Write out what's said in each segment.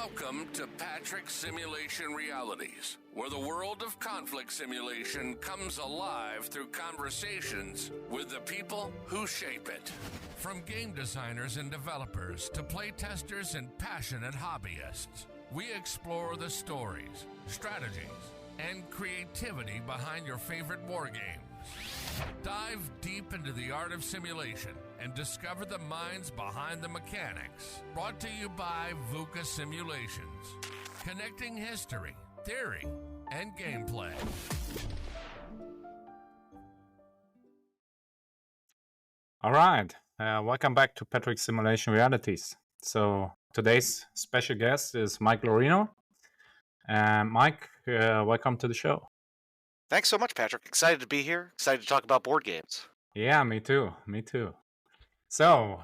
Welcome to Patrick's Simulation Realities, where the world of conflict simulation comes alive through conversations with the people who shape it. From game designers and developers to playtesters and passionate hobbyists, we explore the stories, strategies, and creativity behind your favorite war games. Dive deep into the art of simulation and discover the minds behind the mechanics. Brought to you by VUCA Simulations, connecting history, theory, and gameplay. All right, welcome back to Patrick's Simulation Realities. So today's special guest is Mike Lorino. Mike, welcome to the show. Thanks so much, Patrick. Excited to be here. Excited to talk about board games. Yeah, me too. So,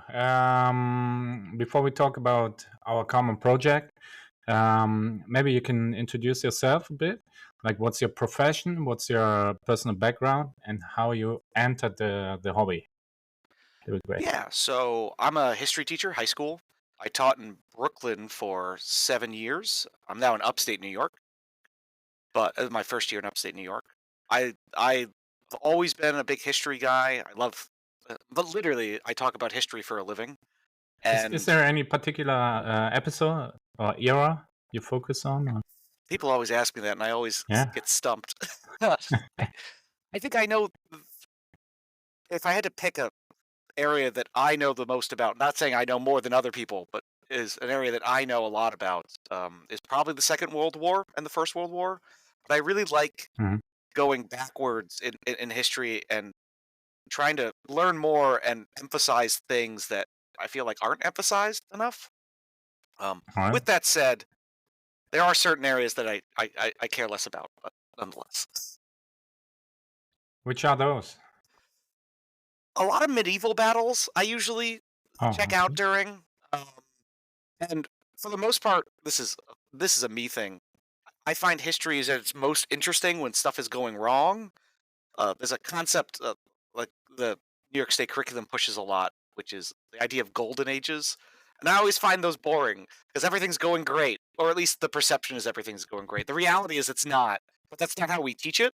before we talk about our common project, maybe you can introduce yourself a bit. Like, what's your profession, what's your personal background, and how you entered the hobby. That would be great. Yeah, so I'm a history teacher, high school. I taught in Brooklyn for 7 years. I'm now in upstate New York, but my first year in upstate New York. I've always been a big history guy. I love, but literally, I talk about history for a living. And Is there any particular episode or era you focus on? Or? people always ask me that, and I always get stumped. I think I know, if I had to pick a area that I know the most about, not saying I know more than other people, but is an area that I know a lot about, is probably the Second World War and the First World War. But I really like going backwards in history and trying to learn more and emphasize things that I feel like aren't emphasized enough. Right. With that said, there are certain areas that I care less about, but nonetheless. Which are those? A lot of medieval battles I usually check out during, and for the most part, this is a me thing. I find history is at its most interesting when stuff is going wrong. There's a concept like the New York State curriculum pushes a lot, which is the idea of golden ages. And I always find those boring because everything's going great, or at least the perception is everything's going great. The reality is it's not, but that's not how we teach it.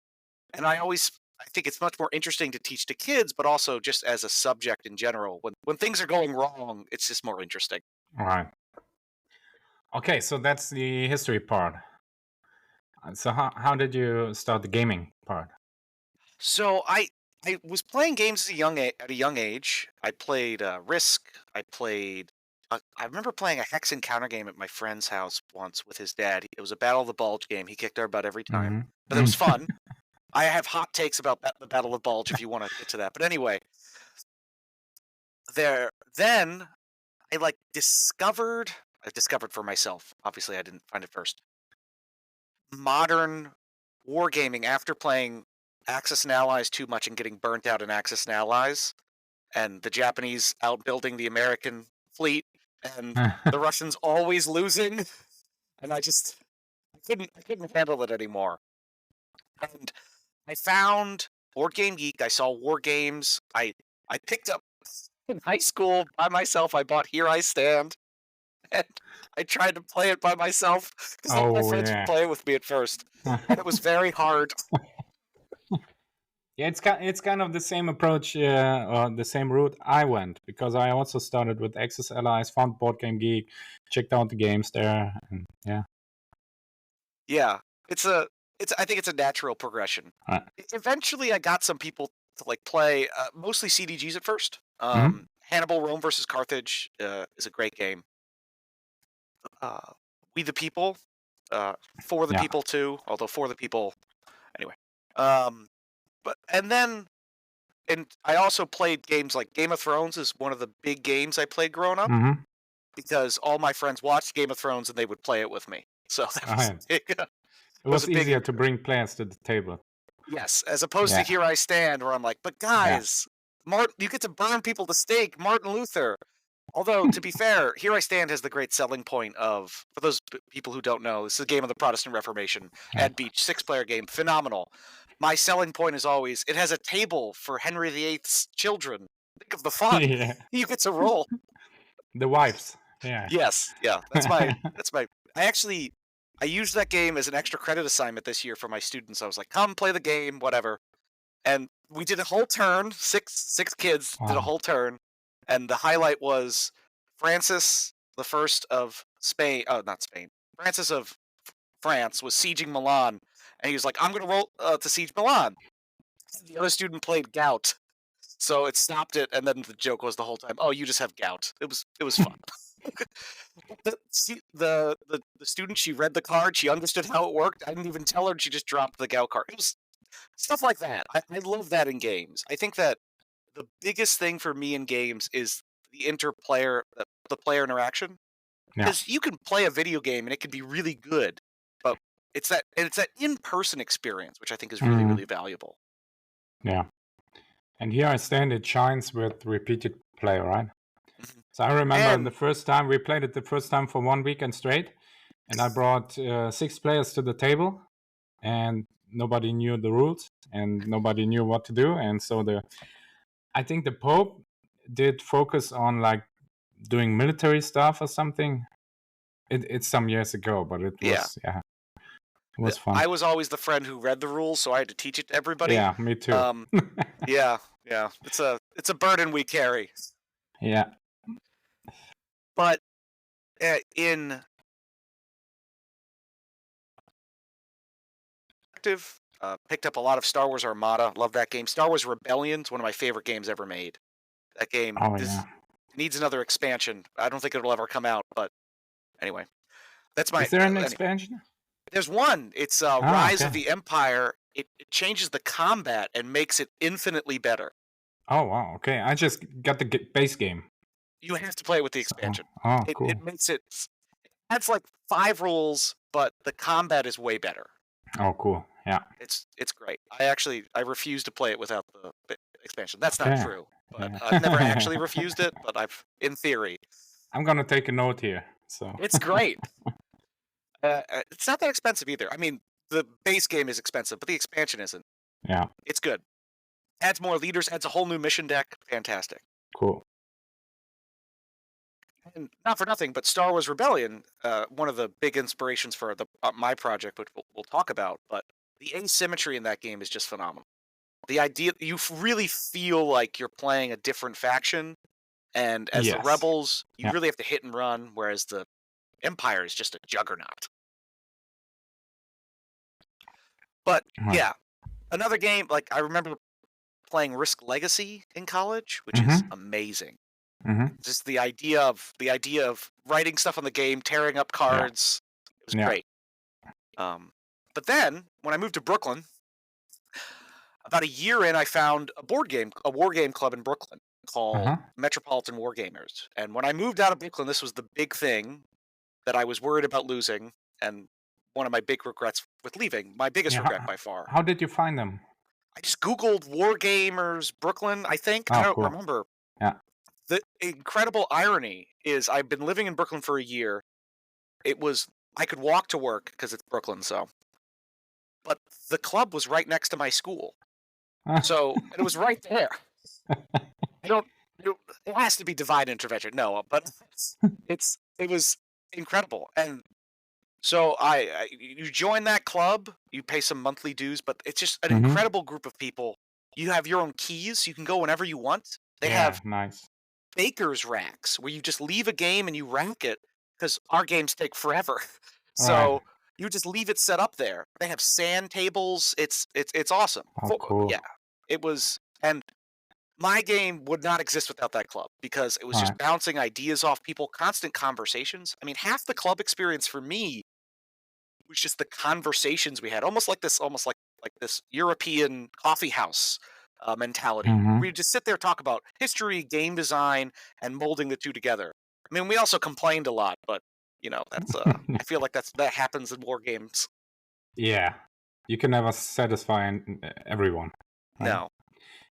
And I think it's much more interesting to teach to kids, but also just as a subject in general. When things are going wrong, it's just more interesting. All right. Okay, so that's the history part. So how did you start the gaming part? So I was playing games at a young age. I played Risk. I remember playing a hex encounter game at my friend's house once with his dad. It was a Battle of the Bulge game. He kicked our butt every time, but it was fun. I have hot takes about the Battle of Bulge if you want to get to that. But anyway, then I discovered for myself. Obviously, I didn't find it first. Modern wargaming after playing Axis and Allies too much and getting burnt out in Axis and Allies, and the Japanese outbuilding the American fleet, and the Russians always losing, and I couldn't handle it anymore. And I found Board Game Geek. I saw War Games. I picked up in high school by myself. I bought Here I Stand, and I tried to play it by myself because all my friends would play it with me at first, and it was very hard. Yeah, it's kind of the same approach or the same route I went, because I also started with Axis Allies, found Board Game Geek, checked out the games there, and yeah. I think it's a natural progression. Eventually, I got some people to play mostly CDGs at first. Hannibal, Rome versus Carthage is a great game. We the People, For the People too. Although For the People, anyway. And I also played games like Game of Thrones is one of the big games I played growing up, because all my friends watched Game of Thrones and they would play it with me. So that was easier to bring players to the table. Yes, as opposed to Here I Stand, where I'm like, but guys, you get to burn people to stake, Martin Luther. Although, to be fair, Here I Stand has the great selling point of, for those people who don't know, this is a game of the Protestant Reformation, Ad Beach, 6-player game, phenomenal. My selling point is always, it has a table for Henry VIII's children. Think of the fun. You get to roll. The wives. Yeah. Yes. Yeah. That's my I used that game as an extra credit assignment this year for my students. I was like, come play the game, whatever. And we did a whole turn. Six kids did a Wow. whole turn, and the highlight was Francis the First of Spain. Oh, not Spain. Francis of France was sieging Milan, and he was like, "I'm going to roll to siege Milan." The other student played gout, so it stopped it. And then the joke was the whole time, "Oh, you just have gout." It was fun. The student, she read the card, she understood how it worked. I didn't even tell her, and she just dropped the gout card. It was stuff like that. I love that in games. I think that the biggest thing for me in games is the the player interaction. Yeah. Because you can play a video game and it can be really good, but it's that in-person experience which I think is really, Mhm. really valuable. Yeah. And here I stand, it shines with repeated play, right? Mhm. So I remember And the first time we played it for 1 weekend straight, and I brought 6 players to the table, and nobody knew the rules, and nobody knew what to do. And so I think the Pope did focus on like doing military stuff or something. It's some years ago, but it yeah, was it was fun. I was always the friend who read the rules, so I had to teach it to everybody. Yeah, me too. Yeah, it's a burden we carry. Yeah. But in active, picked up a lot of Star Wars Armada. Love that game. Star Wars Rebellion's one of my favorite games ever made. That game Oh yeah. needs another expansion. I don't think it'll ever come out, but anyway, that's my. Is there an Anyway. expansion? There's one. It's Rise of the Empire. It changes the combat and makes it infinitely better. Oh wow. Okay, I just got the base game. You have to play it with the expansion. Oh, cool. It makes it adds like 5 rules, but the combat is way better. Oh, cool. Yeah. It's great. I refuse to play it without the expansion. That's not Okay. true. But Yeah. I've never actually refused it, but in theory. I'm gonna take a note here. So It's great. It's not that expensive either. I mean, the base game is expensive, but the expansion isn't. Yeah. It's good. Adds more leaders, adds a whole new mission deck. Fantastic. Cool. And not for nothing, but Star Wars Rebellion, one of the big inspirations for my project, which we'll talk about, but the asymmetry in that game is just phenomenal. The idea, you really feel like you're playing a different faction, and as the rebels, you really have to hit and run, whereas the Empire is just a juggernaut. But yeah, another game, like I remember playing Risk Legacy in college, which is amazing. Just the idea of writing stuff on the game, tearing up cards, it was great. But then when I moved to Brooklyn, about a year in, I found a war game club in Brooklyn called Metropolitan Wargamers. And when I moved out of Brooklyn, this was the big thing that I was worried about losing, and one of my big regrets with leaving. My biggest regret by far. How did you find them? I just Googled Wargamers Brooklyn, I think. I don't remember. Yeah. The incredible irony is I've been living in Brooklyn for a year. I could walk to work because it's Brooklyn, but the club was right next to my school. So it was right there. It has to be divine intervention. No, but it was incredible. And so you join that club, you pay some monthly dues, but it's just an incredible group of people. You have your own keys. You can go whenever you want. They have baker's racks where you just leave a game and you rack it, because our games take forever. So you just leave it set up there. They have sand tables. It's awesome. Oh, cool. Yeah, it was. And my game would not exist without that club, because it was just bouncing ideas off people, constant conversations. I mean, half the club experience for me was just the conversations we had, almost like this European coffee house mentality. We just sit there, talk about history, game design, and molding the two together. I mean, we also complained a lot, but that's I feel like that happens in war games. Yeah, you can never satisfy everyone. Right? No.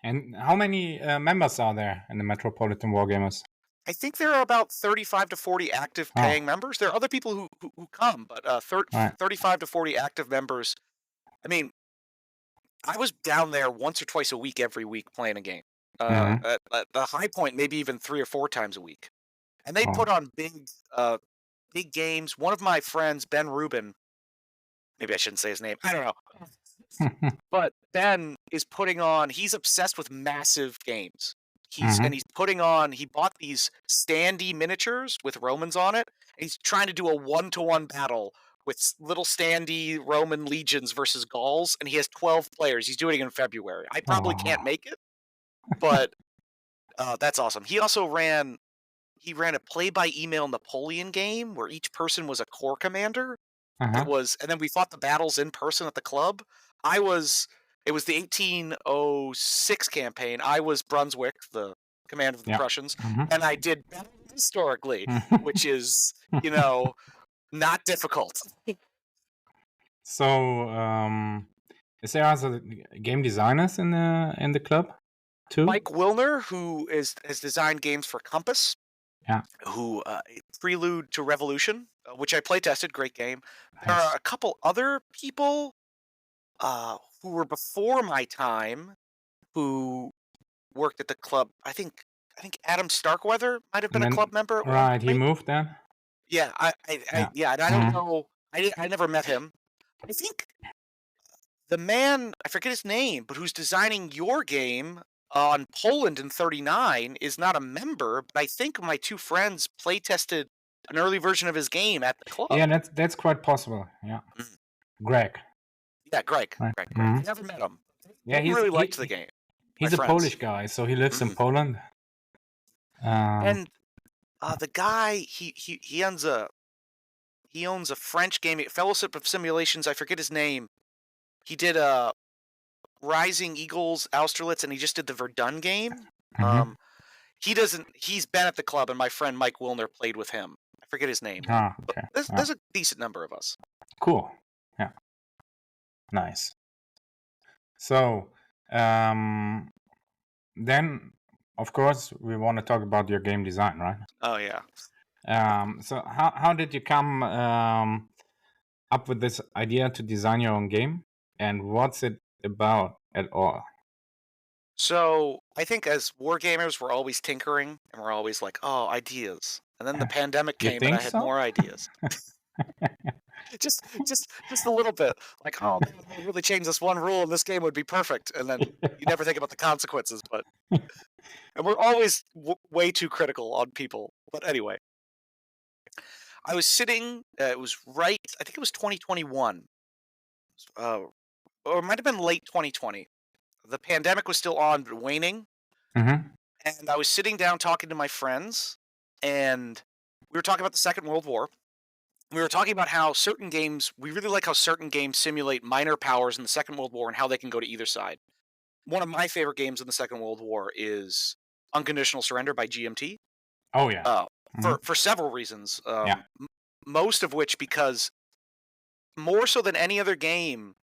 And how many members are there in the Metropolitan Wargamers? I think there are about 35 to 40 active paying members. There are other people who come, but 35 to 40 active members. I mean, I was down there once or twice a week, every week, playing a game. At the high point, maybe even 3 or 4 times a week. And they put on big big games. One of my friends, Ben Rubin, maybe I shouldn't say his name. I don't know. But Ben is putting on, he's obsessed with massive games. He's putting on, he bought these standee miniatures with Romans on it. And he's trying to do a 1-to-1 battle with little standee Roman legions versus Gauls. And he has 12 players. He's doing it in February. I probably can't make it, but that's awesome. He also ran a play-by-email Napoleon game where each person was a corps commander. It was, and then we fought the battles in person at the club. It was the 1806 campaign. I was Brunswick, the command of the Prussians, and I did battle historically, which is, not difficult. So, is there also game designers in the club too? Mike Wilner, who has designed games for Compass. Yeah. Who Prelude to Revolution, which I playtested, great game. There are a couple other people who were before my time who worked at the club. I think Adam Starkweather might have been a club member. Right, he moved then. Yeah, and I don't know. I never met him. I think the man, I forget his name, but who's designing your game on Poland in 39 is not a member, but I think my two friends playtested an early version of his game at the club. Yeah, that's quite possible. Yeah, Greg. Yeah, Greg. Right. Greg. I never met him. Yeah, he really liked the game. He's a Polish guy, so he lives in Poland. And the guy he owns a French game, Fellowship of Simulations. I forget his name. He did Rising Eagles, Austerlitz, and he just did the Verdun game. He's been at the club, and my friend Mike Wilner played with him. I forget his name. Okay. There's a decent number of us. Cool. Yeah. Nice. So, then, of course, we want to talk about your game design, right? Oh, yeah. So how did you come up with this idea to design your own game? And what's it about at all? So I think as wargamers, we're always tinkering, and we're always like, oh, ideas. And then the pandemic came, and I had more ideas. just a little bit. Like, oh, man, if we really change this one rule, and this game would be perfect. And then you never think about the consequences. But and we're always way too critical on people. But anyway, I was sitting. It was right. I think it was 2021. Or it might have been late 2020. The pandemic was still on, but waning. And I was sitting down talking to my friends, and we were talking about the Second World War. We were talking about how certain games, we really like how certain games simulate minor powers in the Second World War and how they can go to either side. One of my favorite games in the Second World War is Unconditional Surrender by GMT. Oh, yeah. For several reasons. Most of which because more so than any other game,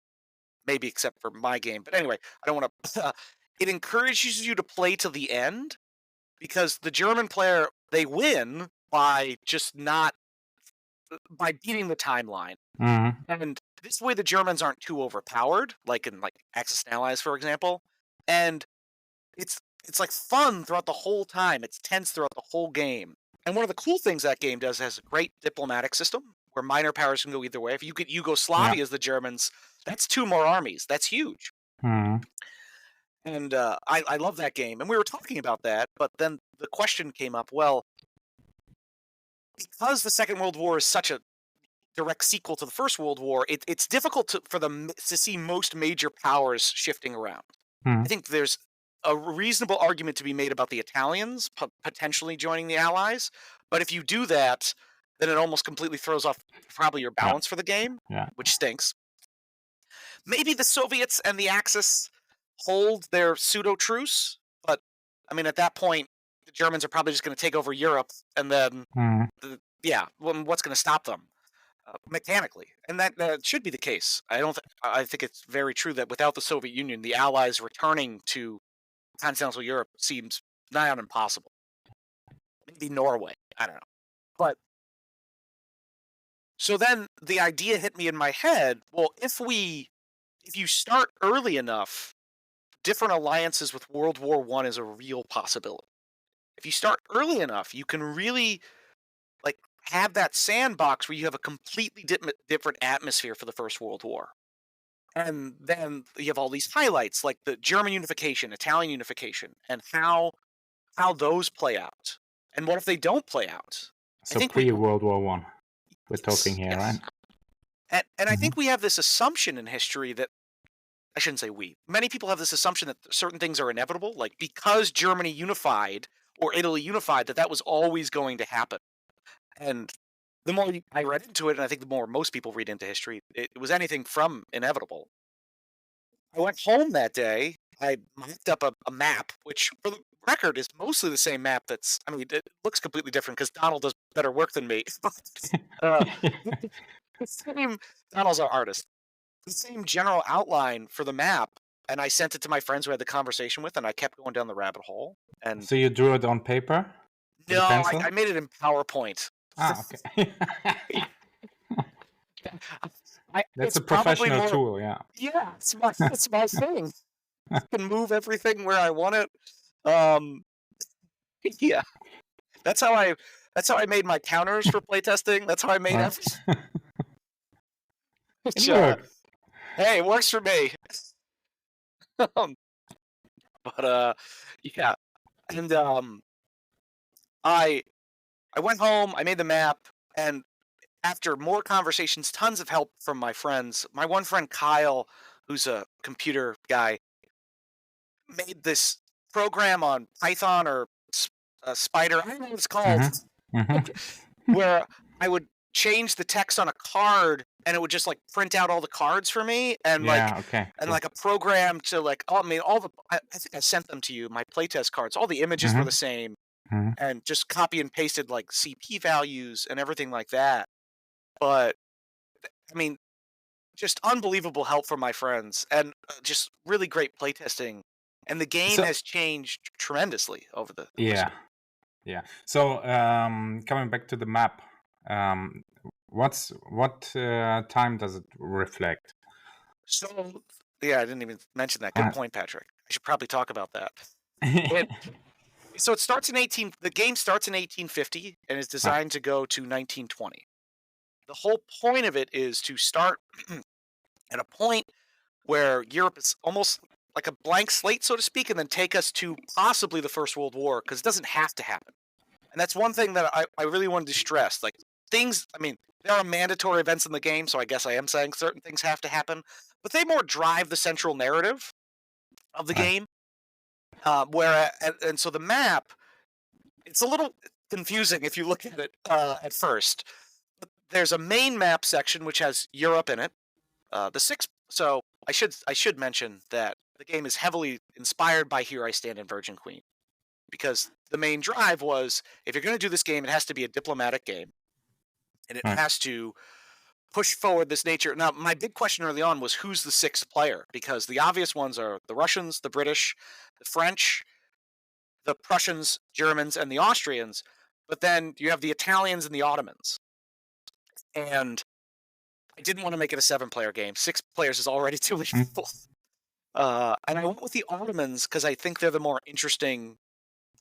maybe except for my game. But anyway, I don't want to... it encourages you to play to the end because the German player, they win by just not... by beating the timeline. And this way the Germans aren't too overpowered, like in Axis and Allies, for example. And it's like fun throughout the whole time. It's tense throughout the whole game. And one of the cool things that game does has a great diplomatic system where minor powers can go either way. If you get Yugoslavia as the Germans, that's 2 more armies. That's huge. And I love that game. And we were talking about that, but then the question came up, well, because the Second World War is such a direct sequel to the First World War, it's difficult for them to see most major powers shifting around. I think there's a reasonable argument to be made about the Italians potentially joining the Allies, but if you do that, then it almost completely throws off probably your balance for the game, which stinks. Maybe the Soviets and the Axis hold their pseudo-truce, but, I mean, at that point, the Germans are probably just going to take over Europe, and then, what's going to stop them? Mechanically. And that should be the case. I think it's very true that without the Soviet Union, the Allies returning to continental Europe seems nigh on impossible. Maybe Norway. I don't know. But so then the idea hit me in my head, well, if you start early enough, different alliances with World War I is a real possibility. If you start early enough, you can really have that sandbox where you have a completely different atmosphere for the First World War. And then you have all these highlights like the German unification, Italian unification, and how those play out. And what if they don't play out? So pre-World War One, we're talking here, yes. right? And I think we have this assumption in history that, I shouldn't say we, many people have this assumption that certain things are inevitable, like because Germany unified or Italy unified, that was always going to happen. And the more I read into it, and I think the more most people read into history, it was anything from inevitable. I went home that day. I mocked up a map, which for the record is mostly the same map. It looks completely different because Donald does better work than me. Donald's our artist. The same general outline for the map, and I sent it to my friends who I had the conversation with, and I kept going down the rabbit hole. And so you drew it on paper? No, I made it in PowerPoint. Okay. That's a professional tool, yeah. Yeah, it's my thing. I can move everything where I want it. Yeah, that's how I made my counters for playtesting. That's how I made everything. Hey, it works for me. Yeah, and I went home. I made the map, and after more conversations, tons of help from my friends. My one friend Kyle, who's a computer guy, made this program on Python or Spider. I don't know what it's called. Where I would change the text on a card, and it would just like print out all the cards for me, and like a program to like. I think I sent them to you. My playtest cards. All the images were the same, and just copy and pasted like CP values and everything like that. But I mean, just unbelievable help from my friends, and just really great playtesting. And the game has changed tremendously over the yeah. So coming back to the map, what time does it reflect? So yeah, I didn't even mention that. Good point, Patrick. I should probably talk about that. So it starts in the game starts in 1850 and is designed to go to 1920. The whole point of it is to start at a point where Europe is almost like a blank slate, so to speak, and then take us to possibly the First World War, because it doesn't have to happen. And that's one thing that I really wanted to stress. Like there are mandatory events in the game, so I guess I am saying certain things have to happen, but they more drive the central narrative of the game. And so the map, it's a little confusing if you look at it at first. But there's a main map section which has Europe in it. So I should mention that the game is heavily inspired by Here I Stand and Virgin Queen, because the main drive was, if you're going to do this game, it has to be a diplomatic game, and it has to push forward this nature. Now, my big question early on was, who's the sixth player? Because the obvious ones are the Russians, the British, the French, the Prussians, Germans, and the Austrians. But then you have the Italians and the Ottomans. And I didn't want to make it a 7-player game. 6 players is already too many people. And I went with the Ottomans because I think they're the more interesting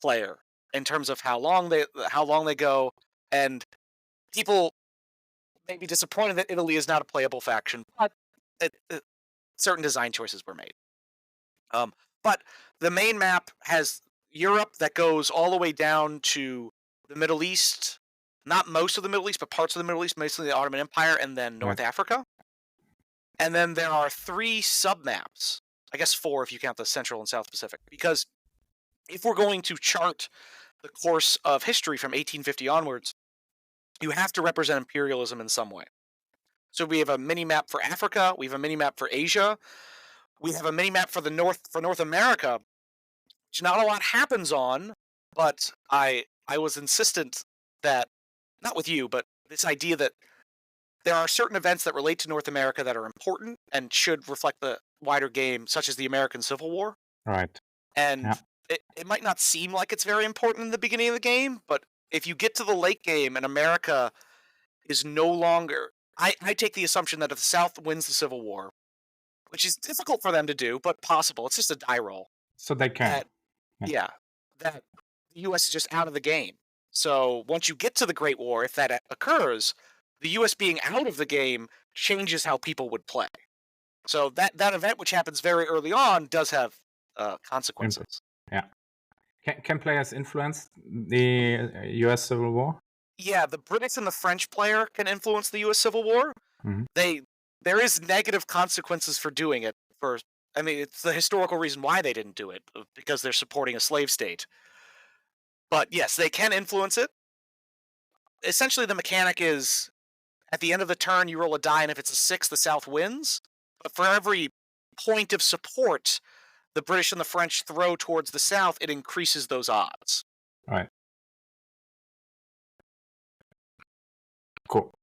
player in terms of how long they go, and people may be disappointed that Italy is not a playable faction, but certain design choices were made. But the main map has Europe that goes all the way down to the Middle East. Not most of the Middle East, but parts of the Middle East, mostly the Ottoman Empire, and then North Africa. And then there are 3 sub-maps. I guess 4 if you count the Central and South Pacific. Because if we're going to chart the course of history from 1850 onwards, you have to represent imperialism in some way. So we have a mini-map for Africa, we have a mini-map for Asia, we have a mini-map for North America, which not a lot happens on, but I was insistent that, not with you, but this idea that there are certain events that relate to North America that are important and should reflect the wider game, such as the American Civil War. Right. And it might not seem like it's very important in the beginning of the game, but if you get to the late game and America is no longer... I take the assumption that if the South wins the Civil War, which is difficult for them to do, but possible, it's just a die roll. So they can. That the U.S. is just out of the game. So once you get to the Great War, if that occurs, the U.S. being out of the game changes how people would play. So that event, which happens very early on, does have consequences. Yeah. Can players influence the U.S. Civil War? Yeah, the British and the French player can influence the U.S. Civil War. Mhm. There is negative consequences for doing it. It's the historical reason why they didn't do it, because they're supporting a slave state. But yes, they can influence it. Essentially, the mechanic is, at the end of the turn, you roll a die, and if it's a 6, the South wins. But for every point of support the British and the French throw towards the South, it increases those odds. Right. Cool.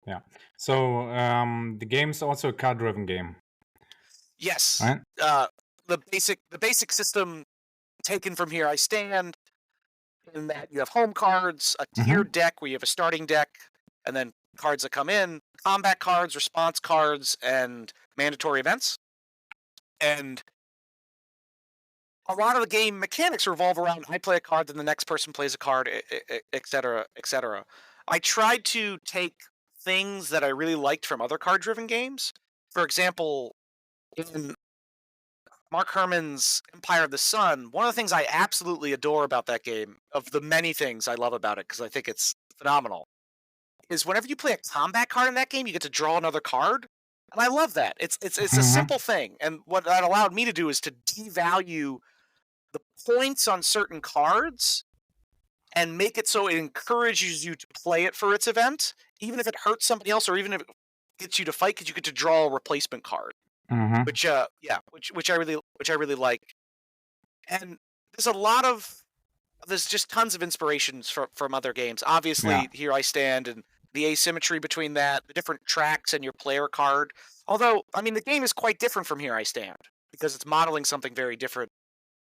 Yeah. So the game's also a card-driven game. Yes. Right. The basic system taken from Here I Stand, in that you have home cards, a tiered deck where you have a starting deck, and then cards that come in, combat cards, response cards, and mandatory events. And a lot of the game mechanics revolve around I play a card, then the next person plays a card, etc., etc. I tried to take things that I really liked from other card-driven games. For example, in Mark Herman's Empire of the Sun, one of the things I absolutely adore about that game, of the many things I love about it, because I think it's phenomenal, is whenever you play a combat card in that game, you get to draw another card. And I love that. It's a simple thing. And what that allowed me to do is to devalue the points on certain cards and make it so it encourages you to play it for its event, even if it hurts somebody else, or even if it gets you to fight, because you get to draw a replacement card. Which I really like. And there's just tons of inspirations from other games. Obviously, Here I Stand, and the asymmetry between that, the different tracks and your player card. Although, the game is quite different from Here I Stand, because it's modeling something very different.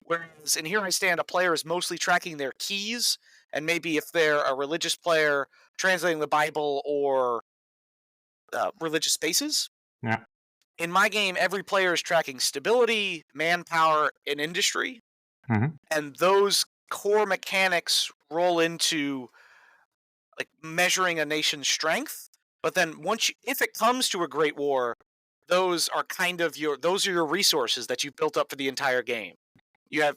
Whereas in Here I Stand, a player is mostly tracking their keys, and maybe if they're a religious player, translating the Bible or religious spaces. Yeah. In my game, every player is tracking stability, manpower, and industry. And those core mechanics roll into like measuring a nation's strength. But then if it comes to a great war, those are your resources that you've built up for the entire game. You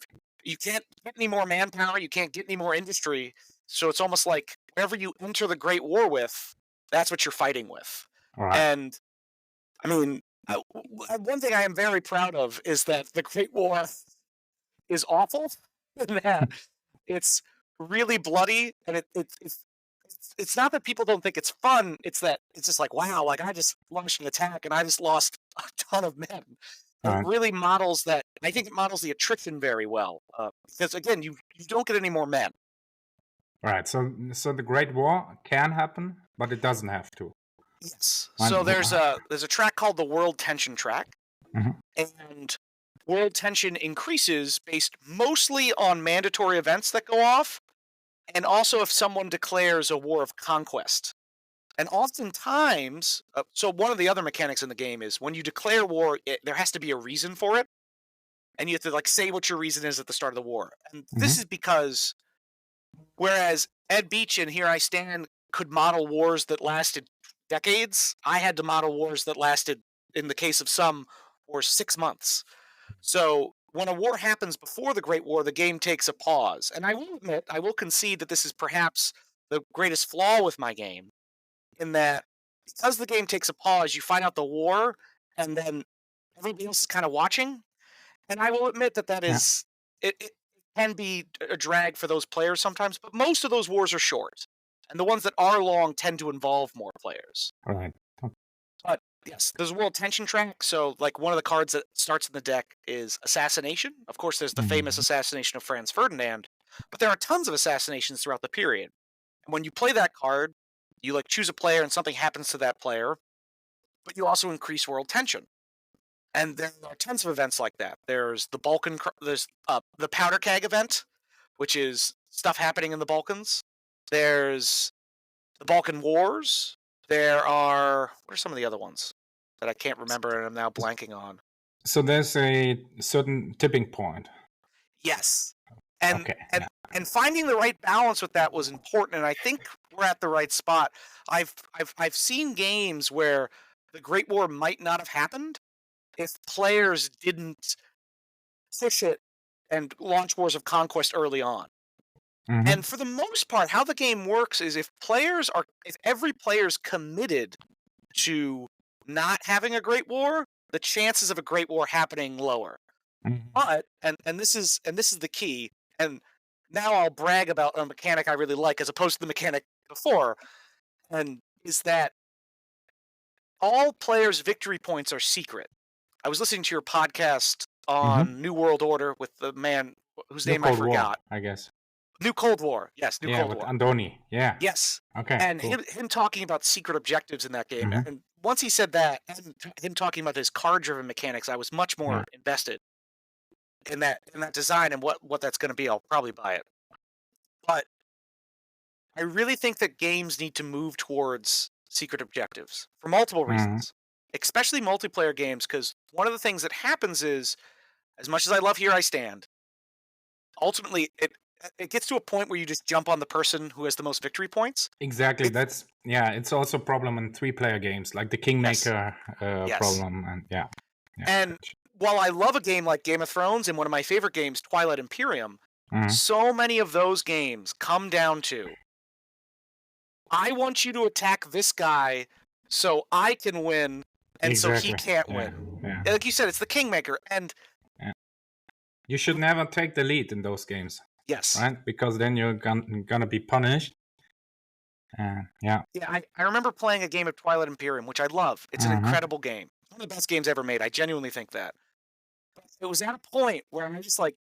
can't get any more manpower, you can't get any more industry. So it's almost like wherever you enter the Great War with, that's what you're fighting with. Right. And one thing I am very proud of is that the Great War is awful, in that it's really bloody, and it's not that people don't think it's fun. It's that it's just like, wow, like I just launched an attack and I just lost a ton of men. It really models that. I think it models the attrition very well, because again, you don't get any more men. Right. So the Great War can happen, but it doesn't have to. Yes. So there's a track called the World Tension track, and world tension increases based mostly on mandatory events that go off, and also if someone declares a war of conquest. And oftentimes, so one of the other mechanics in the game is when you declare war, there has to be a reason for it, and you have to say what your reason is at the start of the war. And this is because, whereas Ed Beach and Here I Stand could model wars that lasted decades, I had to model wars that lasted, in the case of some, for 6 months. So when a war happens before the Great War, the game takes a pause. And I will concede that this is perhaps the greatest flaw with my game, in that because the game takes a pause, you find out the war, and then everybody else is kind of watching. And I will admit that is it can be a drag for those players sometimes, but most of those wars are short. And the ones that are long tend to involve more players. Right. But yes, there's a world tension track. So, like, one of the cards that starts in the deck is Assassination. Of course, there's the famous assassination of Franz Ferdinand, but there are tons of assassinations throughout the period. And when you play that card, you choose a player and something happens to that player, but you also increase world tension. And there are tons of events like that. There's the the Powder Keg event, which is stuff happening in the Balkans. There's the Balkan Wars. There are, what are some of the other ones that I can't remember and I'm now blanking on? So there's a certain tipping point. Yes. And Okay. and Yeah. and finding the right balance with that was important, and I think we're at the right spot. I've seen games where the Great War might not have happened if players didn't push it and launch wars of conquest early on. Mhm. And for the most part, how the game works is if every player's committed to not having a Great War, the chances of a Great War happening lower. Mhm. But and this is the key, and now I'll brag about a mechanic I really like as opposed to the mechanic before, and is that all players' victory points are secret. I was listening to your podcast Mhm. on New World Order with the man whose New name I Cold War, forgot. I guess. New Cold War. Yes, New Yeah, Cold with War. Andoni. Yeah. Yes. Okay. And Cool. him talking about secret objectives in that game. Mhm. And once he said that, and him talking about his card-driven mechanics, I was much more invested in that design and what that's going to be. I'll probably buy it. But I really think that games need to move towards secret objectives for multiple Mhm. reasons, especially multiplayer games. Because one of the things that happens is, as much as I love Here I Stand, ultimately it gets to a point where you just jump on the person who has the most victory points. Exactly. It's also a problem in 3-player games, like the Kingmaker Yes. problem, and yeah. And while I love a game like Game of Thrones and one of my favorite games, Twilight Imperium, Mhm. so many of those games come down to, I want you to attack this guy so I can win and so he can't win. Yeah. Like you said, it's the Kingmaker. And You should never take the lead in those games, yes. right? Because then you're gonna be punished. Yeah. Yeah, I remember playing a game of Twilight Imperium, which I love. It's an incredible game. One of the best games ever made. I genuinely think that. But it was at a point where I just like,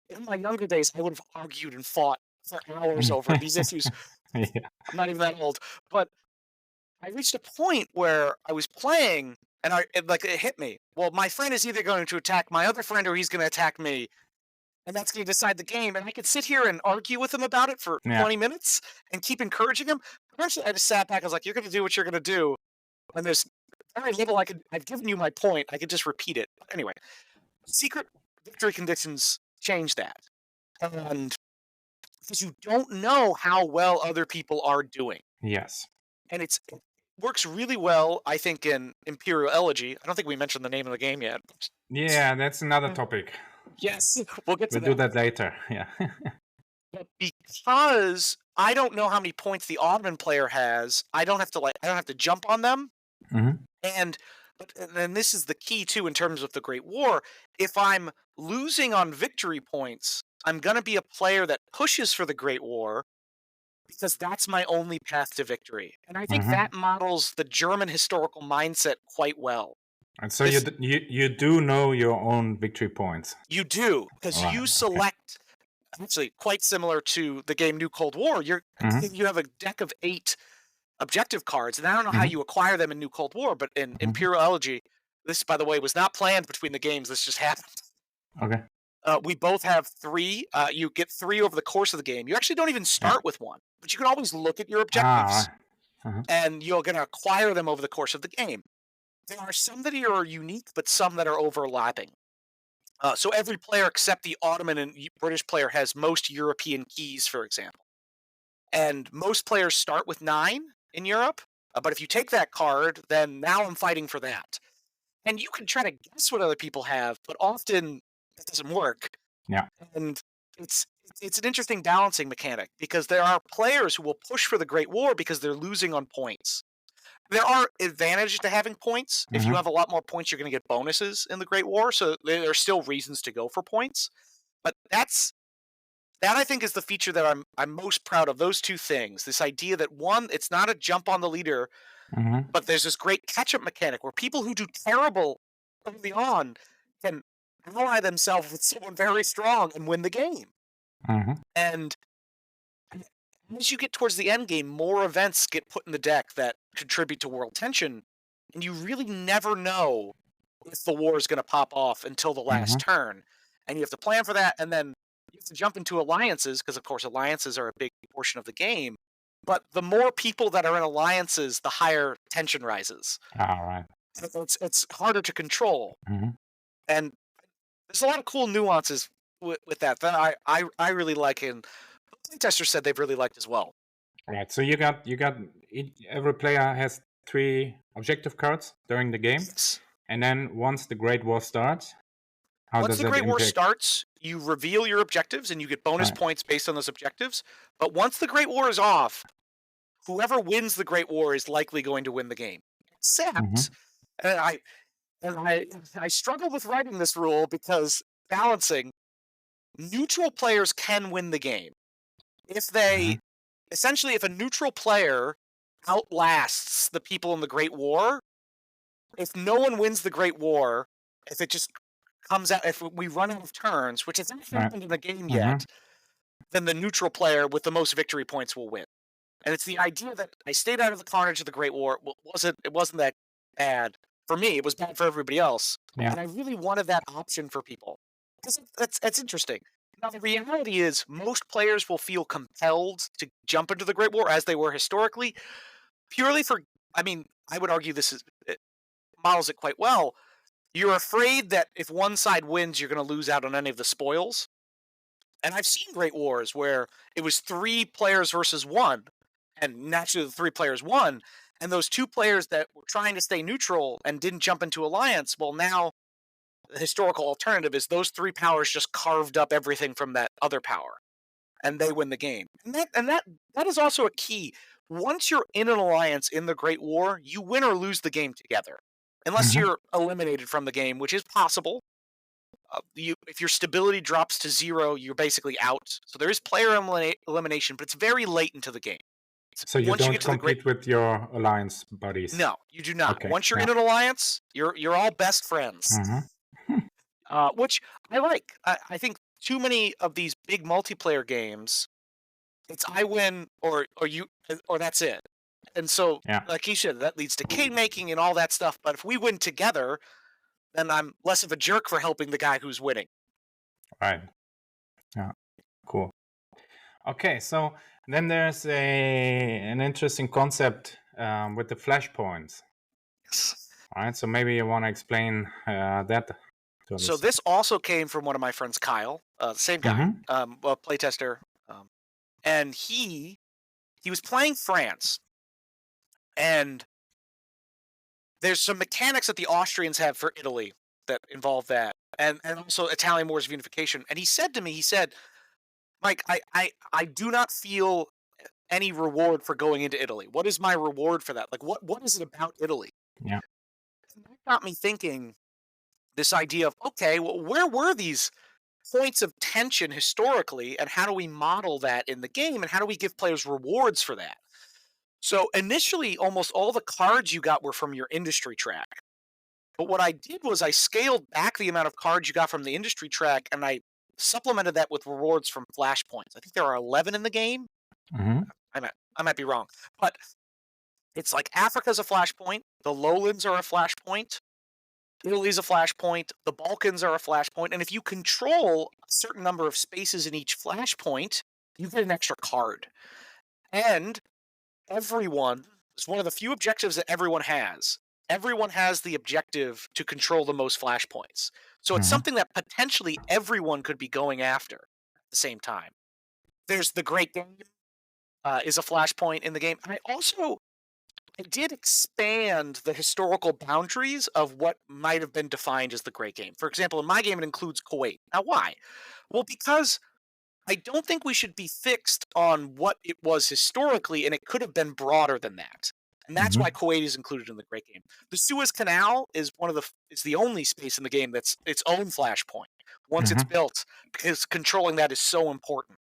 in my younger days, I would have argued and fought for hours over these issues. Yeah. I'm not even that old. But I reached a point where I was playing and it hit me. Well, my friend is either going to attack my other friend or he's going to attack me. And that's going to decide the game. And I could sit here and argue with him about it for 20 minutes and keep encouraging him. Eventually, I just sat back. I was like, you're going to do what you're going to do. And there's very little I've given you my point. I could just repeat it. Anyway, secret victory conditions change that. And because you don't know how well other people are doing. Yes. And it works really well, I think, in Imperial Elegy. I don't think we mentioned the name of the game yet. Yeah, that's another topic. Yes, we'll get to We'll do that later. Yeah. But because I don't know how many points the Ottoman player has, I don't have to jump on them. Mhm. And then this is the key too in terms of the Great War. If I'm losing on victory points, I'm going to be a player that pushes for the Great War because that's my only path to victory. And I think that models the German historical mindset quite well. And so you do know your own victory points. You do, because Right, you select. Actually, quite similar to the game New Cold War. You have a deck of 8 objective cards, and I don't know how you acquire them in New Cold War, but in Imperial Elegy, this, by the way, was not planned between the games. This just happened. Okay. We both have 3. You get 3 over the course of the game. You actually don't even start with 1, but you can always look at your objectives, and you're going to acquire them over the course of the game. There are some that are unique, but some that are overlapping. So every player except the Ottoman and British player has most European keys, for example. And most players start with 9 in Europe. But if you take that card, then now I'm fighting for that. And you can try to guess what other people have, but often that doesn't work. Yeah. And it's an interesting balancing mechanic because there are players who will push for the Great War because they're losing on points. There are advantages to having points. If you have a lot more points, you're going to get bonuses in the Great War. So there are still reasons to go for points. But that I think is the feature that I'm most proud of. Those two things. This idea that one, it's not a jump on the leader, but there's this great catch-up mechanic where people who do terrible early on can ally themselves with someone very strong and win the game. And as you get towards the end game, more events get put in the deck that contribute to world tension, and you really never know if the war is going to pop off until the last turn. And you have to plan for that, and then you have to jump into alliances, because of course alliances are a big portion of the game. But the more people that are in alliances, the higher tension rises. All right. It's harder to control. And there's a lot of cool nuances with that that I really like, and playtesters said they've really liked as well. Right. So you got every player has 3 objective cards during the game, Yes. and then once the Great War starts, how Once does the that Great War impact? starts, you reveal your objectives and you get bonus Right. points based on those objectives. But once the Great War is off, whoever wins the Great War is likely going to win the game. Except, and I struggle with writing this rule because balancing neutral players can win the game if they essentially if a neutral player outlasts the people in the Great War. If no one wins the Great War, if it just comes out, if we run out of turns, which hasn't happened in the game yet, then the neutral player with the most victory points will win. And it's the idea that I stayed out of the carnage of the Great War. It wasn't that bad for me. It was bad for everybody else. Yeah. And I really wanted that option for people because that's interesting. Now the reality is most players will feel compelled to jump into the Great War as they were historically, purely for. I mean, I would argue it models it quite well. You're afraid that if one side wins, you're going to lose out on any of the spoils. And I've seen Great Wars where it was 3 players versus 1, and naturally the 3 players won, and those 2 players that were trying to stay neutral and didn't jump into alliance, well, now the historical alternative is those 3 powers just carved up everything from that other power, and they win the game. And that is also a key. Once you're in an alliance in the Great War, you win or lose the game together. Unless you're eliminated from the game, which is possible. If your stability drops to 0, you're basically out. So there is player elimination, but it's very late into the game. So you don't compete with your alliance buddies? No, you do not. Okay. Once you're in an alliance, you're all best friends. Which I like. I think too many of these big multiplayer games, it's I win or you or that's it. And so, like you said, that leads to king making and all that stuff. But if we win together, then I'm less of a jerk for helping the guy who's winning. Right. Yeah. Cool. Okay, so then there's an interesting concept with the flashpoints. Yes. All right, so maybe you want to explain that. So this also came from one of my friends, Kyle, same guy, playtester, and he was playing France, and there's some mechanics that the Austrians have for Italy that involve that, and also Italian Wars of Unification. And he said to me, Mike, I do not feel any reward for going into Italy. What is my reward for that? Like, what is it about Italy? Yeah. And that got me thinking this idea of, okay, well, where were these points of tension historically, and how do we model that in the game, and how do we give players rewards for that? So initially, almost all the cards you got were from your industry track. But what I did was I scaled back the amount of cards you got from the industry track, and I supplemented that with rewards from flashpoints. I think there are 11 in the game. I might be wrong. But it's like Africa's a flashpoint, the lowlands are a flashpoint, Italy's a flashpoint, the Balkans are a flashpoint, and if you control a certain number of spaces in each flashpoint, you get an extra card. And everyone, it's one of the few objectives that everyone has. Everyone has the objective to control the most flashpoints. So it's something that potentially everyone could be going after at the same time. There's the Great Game is a flashpoint in the game. I did expand the historical boundaries of what might have been defined as the Great Game. For example, in my game, it includes Kuwait. Now, why? Well, because I don't think we should be fixed on what it was historically, and it could have been broader than that. And that's why Kuwait is included in the Great Game. The Suez Canal is the only space in the game that's its own flashpoint once it's built, because controlling that is so important.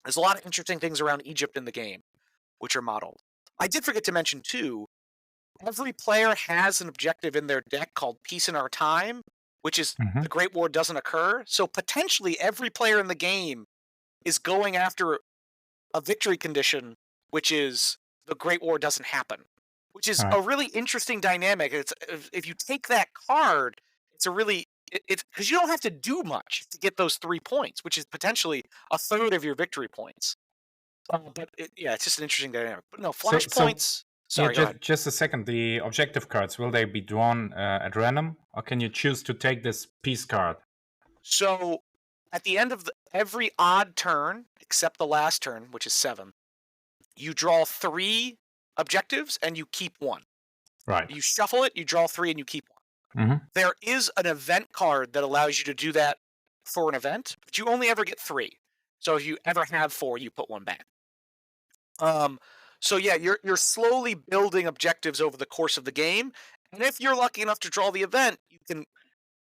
There's a lot of interesting things around Egypt in the game, which are modeled. I did forget to mention, too, every player has an objective in their deck called Peace in Our Time, which is the Great War doesn't occur. So potentially every player in the game is going after a victory condition, which is the Great War doesn't happen, which is a really interesting dynamic. It's if you take that card, it's because you don't have to do much to get those 3 points, which is potentially a third of your victory points. But it's just an interesting dynamic. But no, flashpoints. Sorry, just a second. The objective cards, will they be drawn at random, or can you choose to take this peace card? So at the end of every odd turn, except the last turn, which is 7, you draw 3 objectives and you keep 1. Right. You shuffle it, you draw 3, and you keep 1. Mm-hmm. There is an event card that allows you to do that for an event, but you only ever get 3. So if you ever have 4, you put 1 back. So yeah, you're slowly building objectives over the course of the game, and if you're lucky enough to draw the event,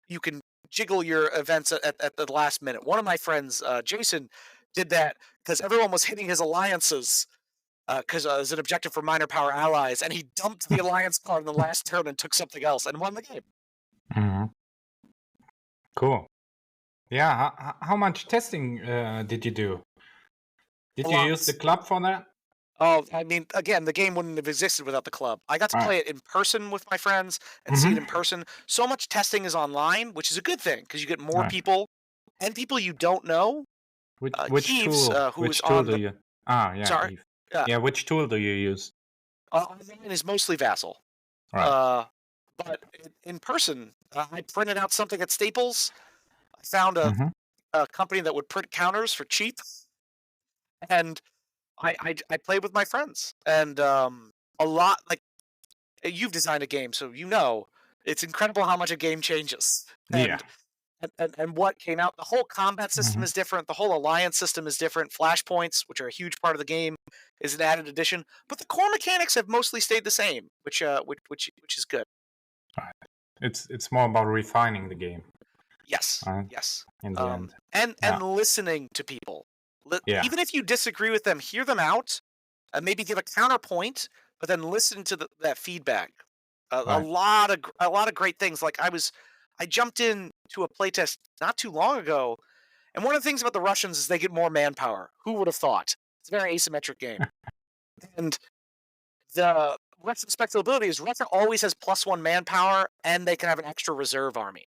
you can jiggle your events at the last minute. One of my friends, Jason, did that because everyone was hitting his alliances because as an objective for minor power allies, and he dumped the alliance card in the last turn and took something else and won the game. Mm-hmm. Cool. Yeah. How much testing did you do? Did you use the club for that? Oh, I mean, again, the game wouldn't have existed without the club. I got to play it in person with my friends and see it in person. So much testing is online, which is a good thing because you get more people and people you don't know. Which Heaves, tool? who Which is tool on do you? Yeah. Sorry. Yeah. Which tool do you use? Online is mostly Vassal. Right. But in person, I printed out something at Staples. I found a company that would print counters for cheap, and I played with my friends, and a lot like you've designed a game, so you know it's incredible how much a game changes. Yeah. And what came out, the whole combat system is different. The whole alliance system is different. Flashpoints, which are a huge part of the game, is an added addition. But the core mechanics have mostly stayed the same, which is good. Right. It's more about refining the game. Yes. Yes. In the end. And listening to people. Even if you disagree with them, hear them out, and maybe give a counterpoint, but then listen to that feedback. A lot of great things. Like I jumped in to a playtest not too long ago, and one of the things about the Russians is they get more manpower. Who would have thought? It's a very asymmetric game. And the Russian special ability is Russia always has +1 manpower, and they can have an extra reserve army.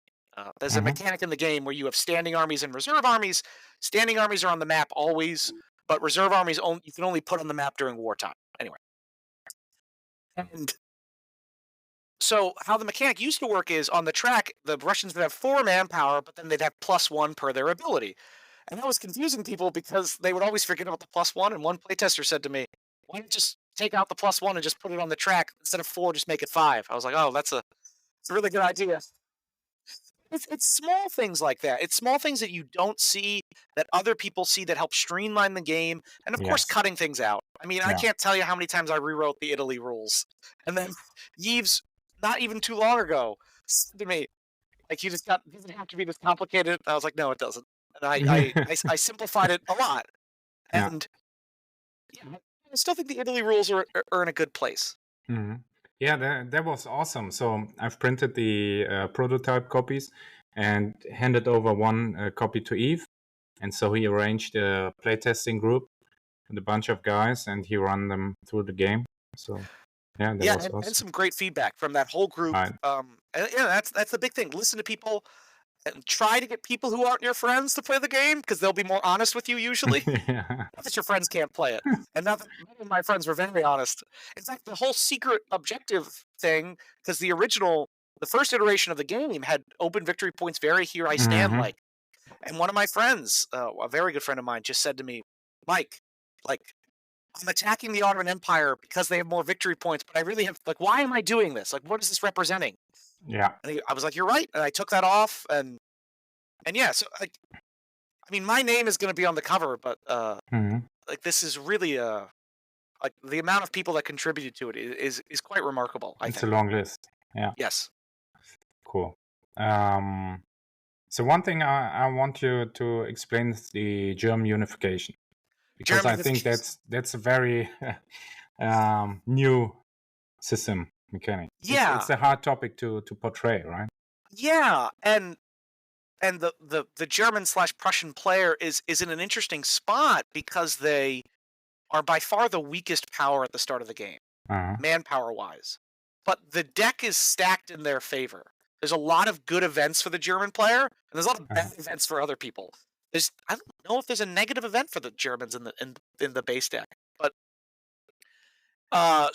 There's a mechanic in the game where you have standing armies and reserve armies. Standing armies are on the map always, but reserve armies you can only put on the map during wartime. Anyway. And so how the mechanic used to work is on the track, the Russians would have 4 manpower, but then they'd have +1 per their ability. And that was confusing people because they would always forget about the +1. And one playtester said to me, why don't you just take out the +1 and just put it on the track? Instead of 4, just make it 5. I was like, oh, it's a really good idea. It's small things like that. It's small things that you don't see that other people see that help streamline the game. And of course, cutting things out. I mean, I can't tell you how many times I rewrote the Italy rules. And then Yves, not even too long ago, said to me, like, doesn't have to be this complicated. I was like, no, it doesn't. And I simplified it a lot. And I still think the Italy rules are in a good place. Mm-hmm. Yeah, that was awesome. So I've printed the prototype copies and handed over one copy to Yves. And so he arranged a playtesting group with a bunch of guys, and he ran them through the game. So that was awesome. And some great feedback from that whole group. Right. That's the big thing. Listen to people and try to get people who aren't your friends to play the game because they'll be more honest with you usually. Not that your friends can't play it. And not that many of my friends were very honest. In fact, the whole secret objective thing, because the first iteration of the game had open victory points, very here I stand like. And one of my friends, a very good friend of mine, just said to me, Mike, like, I'm attacking the Ottoman Empire because they have more victory points, but I really have, like, why am I doing this? Like, what is this representing? Yeah. And I was like, you're right. And I took that off. And yeah, so, like, I mean, my name is going to be on the cover, but, like, this is really, like, the amount of people that contributed to it is quite remarkable, I think. It's a long list. Yeah. Yes. Cool. So one thing I want you to explain is the German unification, because I think that's a very new system mechanic. Yeah, it's a hard topic to portray, right? Yeah, and the German / Prussian player is in an interesting spot because they are by far the weakest power at the start of the game, manpower wise. But the deck is stacked in their favor. There's a lot of good events for the German player, and there's a lot of bad events for other people. I don't know if there's a negative event for the Germans in the base deck, but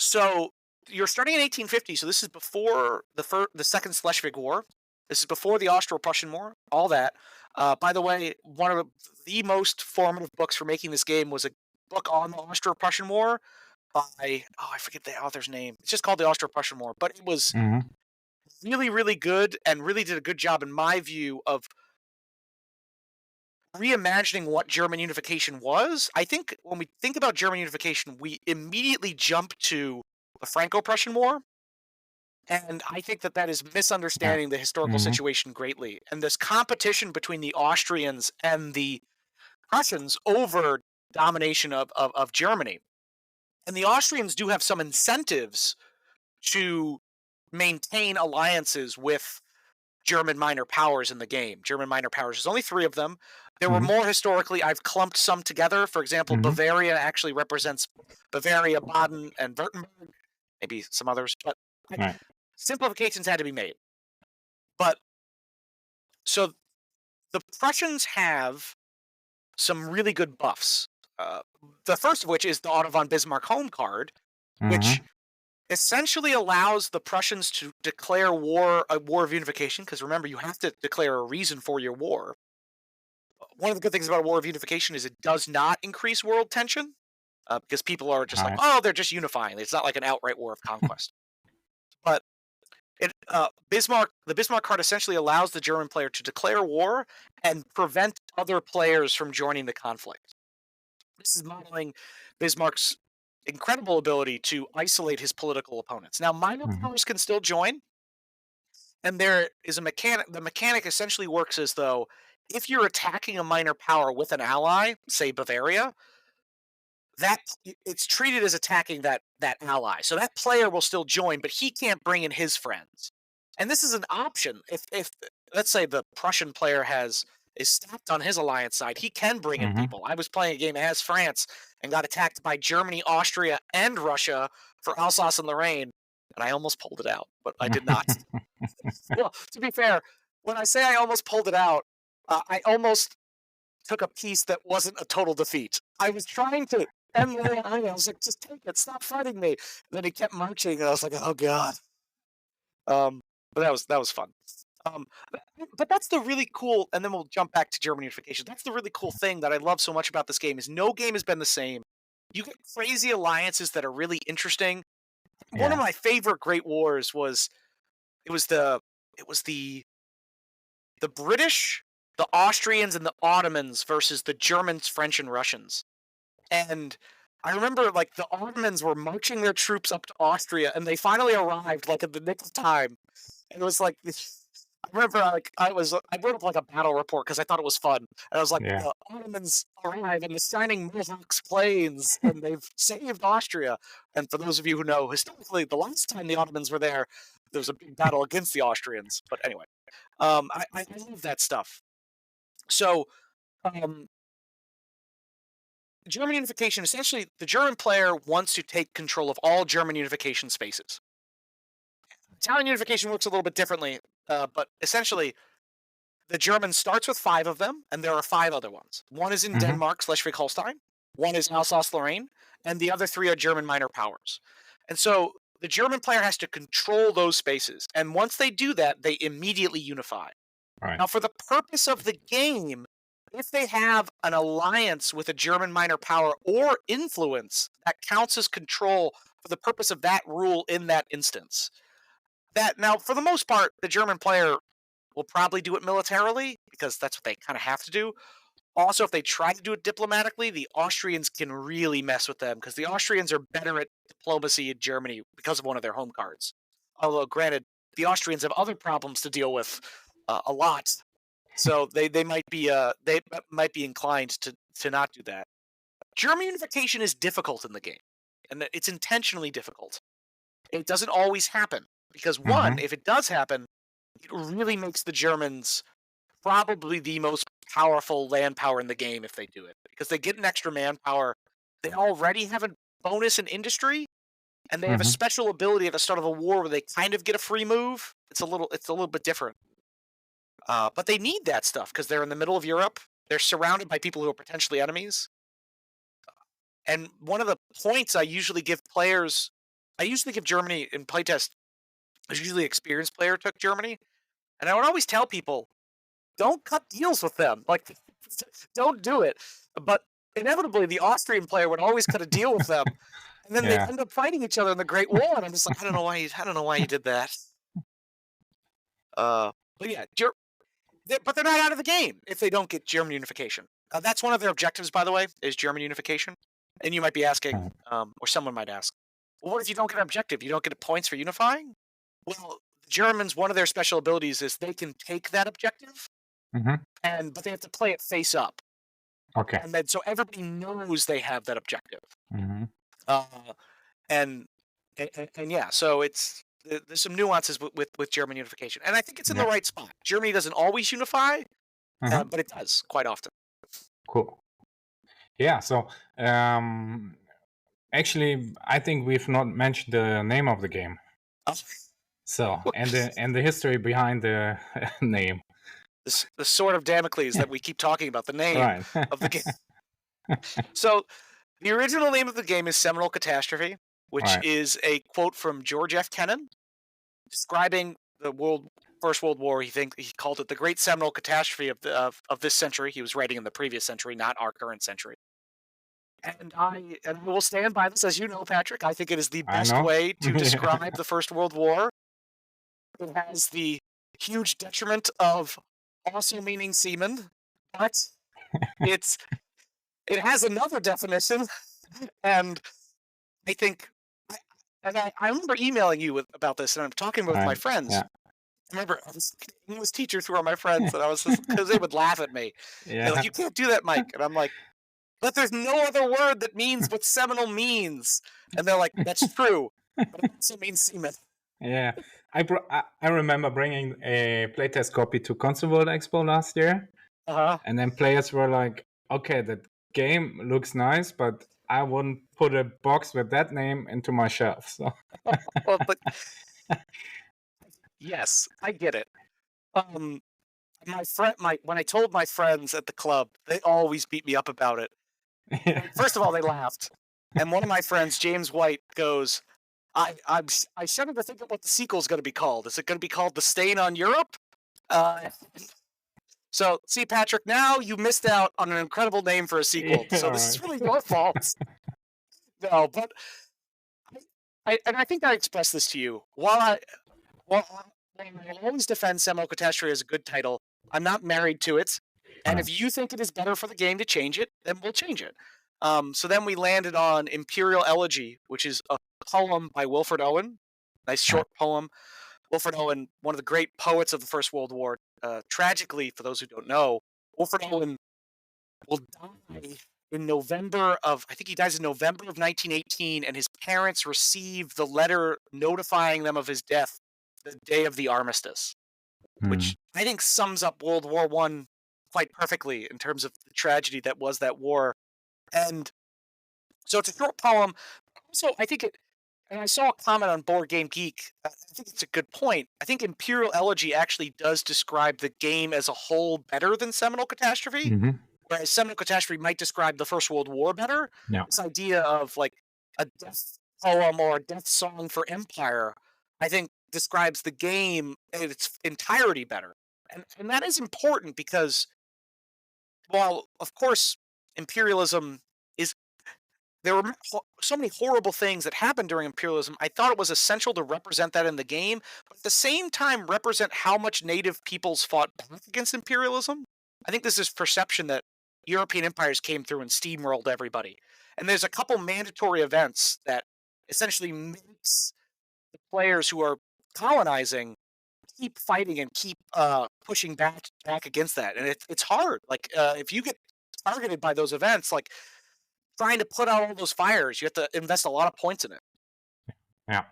so you're starting in 1850, so this is before the Second Schleswig War. This is before the Austro-Prussian War, all that. By the way, one of the most formative books for making this game was a book on the Austro-Prussian War by, I forget the author's name. It's just called the Austro-Prussian War, but it was really, really good and really did a good job, in my view, of reimagining what German unification was. I think when we think about German unification, we immediately jump to the Franco-Prussian War. And I think that is misunderstanding the historical situation greatly. And this competition between the Austrians and the Prussians over domination of Germany. And the Austrians do have some incentives to maintain alliances with German minor powers in the game. German minor powers, there's only 3 of them. There were more historically. I've clumped some together. For example, Bavaria actually represents Bavaria, Baden, and Württemberg. Maybe some others, but simplifications had to be made. But so the Prussians have some really good buffs. The first of which is the Otto von Bismarck home card, which essentially allows the Prussians to declare a war of unification, because remember, you have to declare a reason for your war. One of the good things about a war of unification is it does not increase world tension, because people are just like, they're just unifying. It's not like an outright war of conquest. But the Bismarck card essentially allows the German player to declare war and prevent other players from joining the conflict. This is modeling Bismarck's incredible ability to isolate his political opponents. Now, minor powers can still join, and there is a mechanic. The mechanic essentially works as though if you're attacking a minor power with an ally, say Bavaria, that it's treated as attacking that ally. So that player will still join, but he can't bring in his friends. And this is an option. If let's say the Prussian player is stacked on his alliance side, he can bring in people. I was playing a game as France and got attacked by Germany, Austria, and Russia for Alsace and Lorraine, and I almost pulled it out, but I did not. Well, to be fair, when I say I almost pulled it out, I almost took a piece that wasn't a total defeat. I was trying to end the I was like, just take it, stop fighting me. And then he kept marching, and I was like, oh god. But that was fun. But that's the really cool, and then we'll jump back to German unification. That's the really cool thing that I love so much about this game is no game has been the same. You get crazy alliances that are really interesting. One of my favorite Great Wars was the British, the Austrians, and the Ottomans versus the Germans, French, and Russians. And I remember, like, the Ottomans were marching their troops up to Austria, and they finally arrived, like, at the nick of time. And it was like, I remember, like, I wrote up, like, a battle report because I thought it was fun. And I was like, the Ottomans arrive in the shining Mohawks plains, and they've saved Austria. And for those of you who know, historically, the last time the Ottomans were there was a big battle against the Austrians. But anyway, I love that stuff. So, German unification, essentially, the German player wants to take control of all German unification spaces. Italian unification works a little bit differently, but essentially, the German starts with 5 of them, and there are 5 other ones. One is in Denmark, Schleswig-Holstein, one is Alsace-Lorraine, and the other 3 are German minor powers. And so the German player has to control those spaces, and once they do that, they immediately unify. Right. Now, for the purpose of the game, if they have an alliance with a German minor power or influence, that counts as control for the purpose of that rule in that instance. Now, for the most part, the German player will probably do it militarily, because that's what they kind of have to do. Also, if they try to do it diplomatically, the Austrians can really mess with them, because the Austrians are better at diplomacy in Germany because of one of their home cards. Although, granted, the Austrians have other problems to deal with a lot, so they might be inclined to not do that. German unification is difficult in the game, and it's intentionally difficult. It doesn't always happen, because one, if it does happen, it really makes the Germans probably the most powerful land power in the game if they do it, because they get an extra manpower. They already have a bonus in industry, and they have a special ability at the start of a war where they kind of get a free move. It's a little bit different. But they need that stuff because they're in the middle of Europe. They're surrounded by people who are potentially enemies. And one of the points I usually give Germany in playtest, is usually experienced player took Germany. And I would always tell people, don't cut deals with them. Like, don't do it. But inevitably, the Austrian player would always cut a deal with them, and then they'd end up fighting each other in the Great War. And I'm just like, I don't know why you did that. But yeah, but they're not out of the game if they don't get German unification. That's one of their objectives, by the way, is German unification. And you might be asking, or someone might ask, well, what if you don't get an objective? You don't get points for unifying? Well, the Germans, one of their special abilities is they can take that objective, but they have to play it face up. Okay. And then so everybody knows they have that objective. And yeah, so there's some nuances with German unification, and I think it's in the right spot. Germany doesn't always unify, but it does quite often. Cool. Yeah. So actually, I think we've not mentioned the name of the game. So and the history behind the name. The sword of Damocles that we keep talking about, the name of the game. So the original name of the game is Seminole Catastrophe, which is a quote from George F. Kennan describing the First World War. He called it the Great Seminole Catastrophe of this century. He was writing in the previous century, not our current century. And I will stand by this, as you know, Patrick. I think it is the best way to describe the First World War. It has the huge detriment of also meaning semen, but it has another definition, and I think, I remember emailing you about this, and I'm talking with my friends. I remember I was an English teacher through all my friends, and I was because they would laugh at me. They're like, you can't do that, Mike, and I'm like, but there's no other word that means what Seminole means, and they're like, that's true, but it also means semen. Yeah, I remember bringing a playtest copy to Console World Expo last year, and then players were like, "Okay, that game looks nice, but I wouldn't put a box with that name into my shelf." So, well, but yes, I get it. When I told my friends at the club, they always beat me up about it. First of all, they laughed, and one of my friends, James White, goes, I shudder to think of what the sequel is going to be called. Is it going to be called The Stain on Europe? So, see, Patrick, now you missed out on an incredible name for a sequel. So this is really your fault. No, but I think I expressed this to you. While I always defend Seminole Catastrophe as a good title, I'm not married to it. And if you think it is better for the game to change it, then we'll change it. So then we landed on Imperial Elegy, which is a poem by Wilfred Owen. Nice short poem. Wilfred Owen, one of the great poets of the First World War. Tragically, for those who don't know, Wilfred Owen will die in November of, I think he dies in November of 1918, and his parents receive the letter notifying them of his death the day of the armistice, which I think sums up World War I quite perfectly in terms of the tragedy that was that war. And so it's a short poem. Also, I think and I saw a comment on Board Game Geek. I think it's a good point. I think Imperial Elegy actually does describe the game as a whole better than Seminole Catastrophe, whereas Seminole Catastrophe might describe the First World War better. This idea of like a death poem or a death song for Empire, I think describes the game in its entirety better. And that is important because, while, of course, imperialism there were so many horrible things that happened during imperialism. I thought it was essential to represent that in the game, but at the same time represent how much native peoples fought back against imperialism. I think there's this perception that European empires came through and steamrolled everybody. And there's a couple mandatory events that essentially makes the players who are colonizing keep fighting and keep pushing back against that. And it's hard. Like, if you get targeted by those events, like, trying to put out all those fires, you have to invest a lot of points in it. Yeah.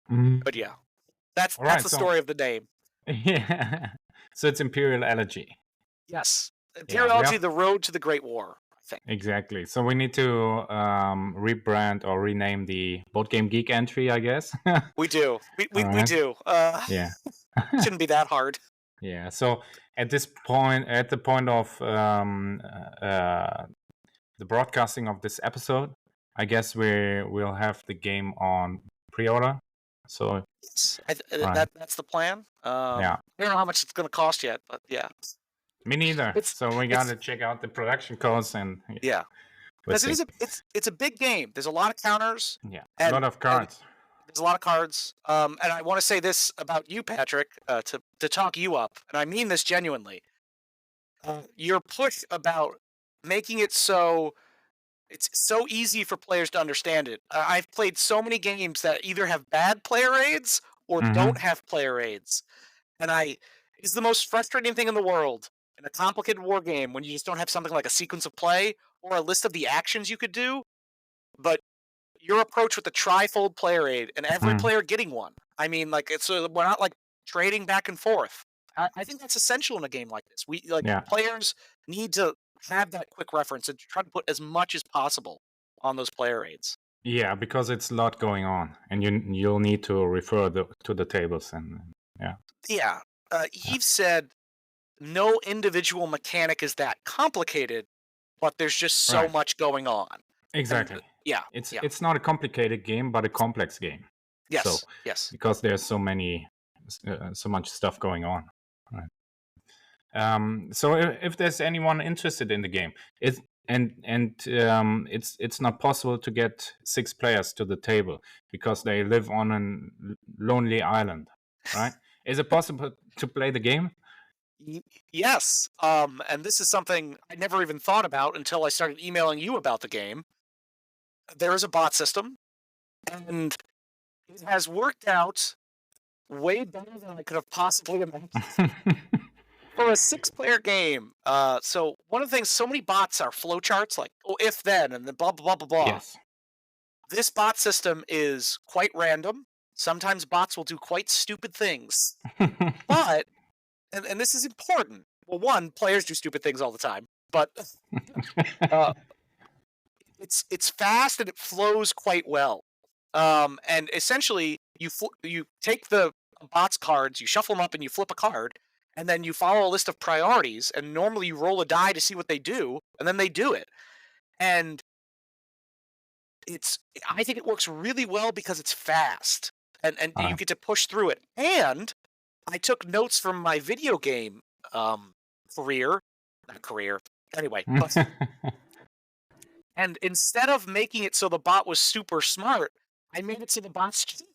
But yeah, that's the story of the name. Yeah. So it's Imperial Elegy. Yes. Imperial Elegy, the road to the Great War, I think. Exactly. So we need to rebrand or rename the Board Game Geek entry, I guess. We do. We do. Yeah. Shouldn't be that hard. Yeah. So at the point of the broadcasting of this episode, I guess we'll have the game on pre-order So right. that's the plan. Yeah. I don't know how much it's going to cost yet, but yeah. Me neither. So we got to check out the production costs and yeah. Because it's a big game. There's a lot of counters. Yeah, a lot of cards. There's a lot of cards. And I want to say this about you, Patrick, to talk you up, and I mean this genuinely. Your push about making it so it's so easy for players to understand it. I've played so many games that either have bad player aids or don't have player aids, and it's the most frustrating thing in the world in a complicated war game when you just don't have something like a sequence of play or a list of the actions you could do. But your approach with the trifold player aid and every player getting one. I mean, like we're not like trading back and forth. I think that's essential in a game like this. Players need to have that quick reference and try to put as much as possible on those player aids. Yeah, because it's a lot going on, and you'll need to refer to the tables and yeah. Yeah, Yves said no individual mechanic is that complicated, but there's just so much going on. Exactly. And, it's not a complicated game, but a complex game. Yes. So, yes. Because there's so much stuff going on. Right. So if there's anyone interested in the game, it's not possible to get 6 players to the table because they live on a lonely island, right? Is it possible to play the game? Yes. And this is something I never even thought about until I started emailing you about the game. There is a bot system, and it has worked out way better than I could have possibly imagined. For a 6-player game, so one of the things, so many bots are flowcharts, like, if then, and then blah, blah, blah, blah, blah. Yes. This bot system is quite random. Sometimes bots will do quite stupid things. But, and this is important. Well, one, players do stupid things all the time. But it's fast and it flows quite well. And essentially, you take the bot's cards, you shuffle them up, and you flip a card. And then you follow a list of priorities, and normally you roll a die to see what they do, and then they do it. And I think it works really well because it's fast, and you get to push through it. And I took notes from my video game career, anyway. And instead of making it so the bot was super smart, I made it so the bot's cheap.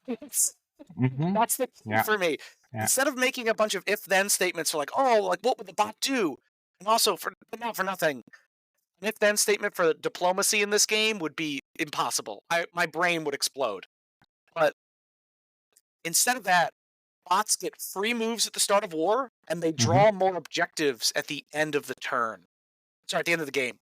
That's the key for me. Yeah. Instead of making a bunch of if-then statements for like what would the bot do? And also, but not for nothing, an if-then statement for diplomacy in this game would be impossible. My brain would explode. But instead of that, bots get free moves at the start of war, and they draw more objectives at the end of the turn. Sorry, at the end of the game.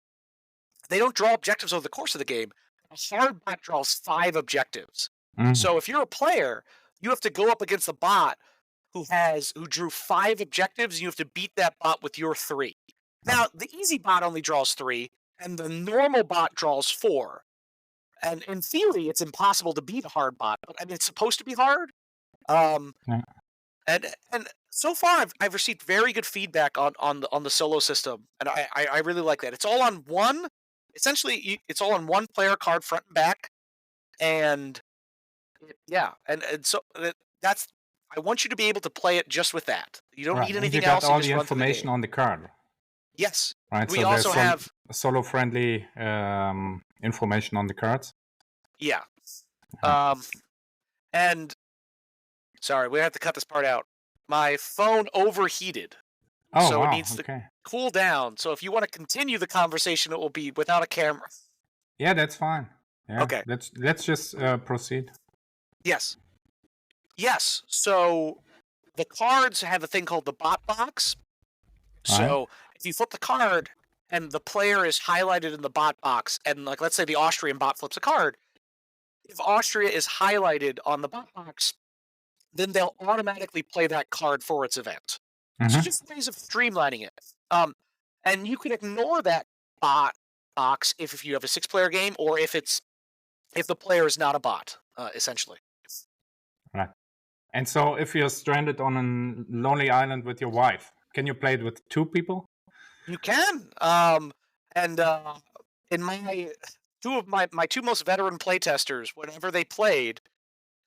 They don't draw objectives over the course of the game. A hard bot draws 5 objectives. So if you're a player, you have to go up against a bot who drew 5 objectives, and you have to beat that bot with your 3. Now, the easy bot only draws 3, and the normal bot draws 4. And in theory, it's impossible to beat a hard bot, but I mean, it's supposed to be hard. And so far, I've received very good feedback on the solo system, and I really like that. It's all on one. Essentially, it's all on one player card, front and back, and so that's. I want you to be able to play it just with that. You don't need anything else. You got all the information on the card. Yes. Right. We also have solo-friendly information on the cards. Yeah. And sorry, we have to cut this part out. My phone overheated. So it needs to cool down. So if you want to continue the conversation, it will be without a camera. Yeah, that's fine. Yeah. Okay. Let's just proceed. Yes. Yes. So the cards have a thing called the bot box. So if you flip the card and the player is highlighted in the bot box, and like let's say the Austrian bot flips a card, if Austria is highlighted on the bot box, then they'll automatically play that card for its event. So just ways of streamlining it. And you can ignore that bot box if you have a 6-player game, or if the player is not a bot, essentially. Right. And so if you're stranded on a lonely island with your wife, can you play it with 2 people? You can. And in my 2 most veteran playtesters, whenever they played,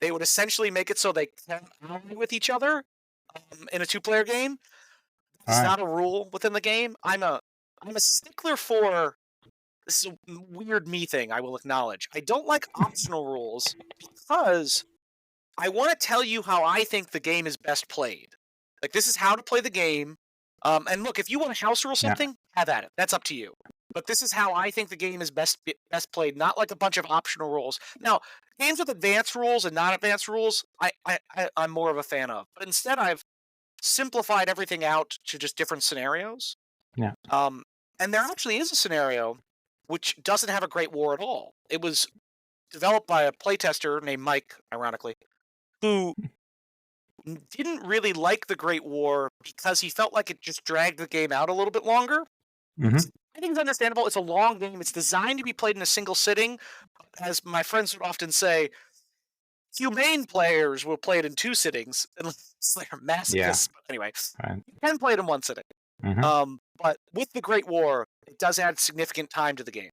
they would essentially make it so they can't ally with each other in a 2-player game. It's not a rule within the game. I'm a stickler for, this is a weird me thing, I will acknowledge. I don't like optional rules because I want to tell you how I think the game is best played. Like, this is how to play the game. And look, if you want to house rule something, have at it. That's up to you. But this is how I think the game is best played, not like a bunch of optional rules. Now, games with advanced rules and non-advanced rules, I'm more of a fan of. But instead, I've simplified everything out to just different scenarios. Yeah. And there actually is a scenario which doesn't have a Great War at all. It was developed by a playtester named Mike, ironically, who didn't really like the Great War because he felt like it just dragged the game out a little bit longer. Mm-hmm. I think it's understandable. It's a long game. It's designed to be played in a single sitting. As my friends would often say, humane players will play it in 2 sittings unless they're masochists. Yeah. But anyway, Right. you can play it in 1 sitting. Mm-hmm. But with the Great War, it does add significant time to the game.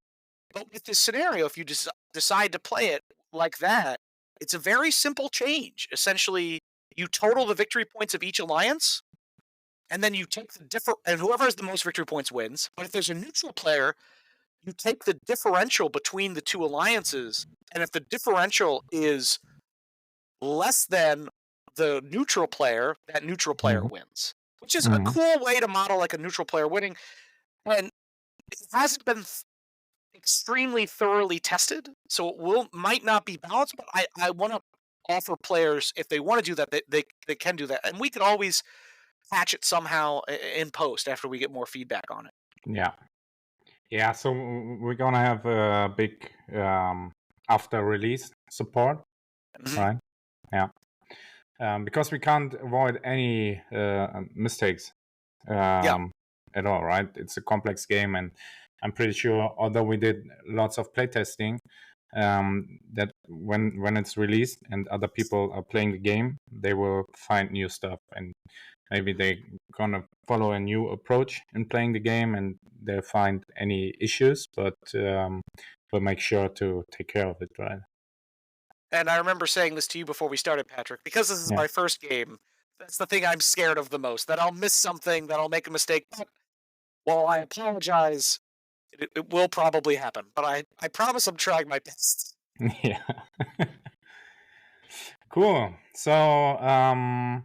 But with this scenario, if you decide to play it like that, it's a very simple change. Essentially, you total the victory points of each alliance, and then you take and whoever has the most victory points wins. But if there's a neutral player, you take the differential between the 2 alliances, and if the differential is less than the neutral player, that neutral player wins. Which is a cool way to model like a neutral player winning. And it hasn't been extremely thoroughly tested, so it might not be balanced, but I want to offer players, if they want to do that, they can do that. And we could always patch it somehow in post after we get more feedback on it. Yeah, so we're gonna have a big after release support, right? Yeah. Because we can't avoid any mistakes at all, right? It's a complex game, and I'm pretty sure, although we did lots of playtesting, that when it's released and other people are playing the game, they will find new stuff, and maybe they're gonna follow a new approach in playing the game, and they'll find any issues, but we'll make sure to take care of it, right? And I remember saying this to you before we started, Patrick, because this is my first game. That's the thing I'm scared of the most, that I'll miss something, that I'll make a mistake. But while I apologize, it will probably happen. But I promise I'm trying my best. Yeah. Cool. So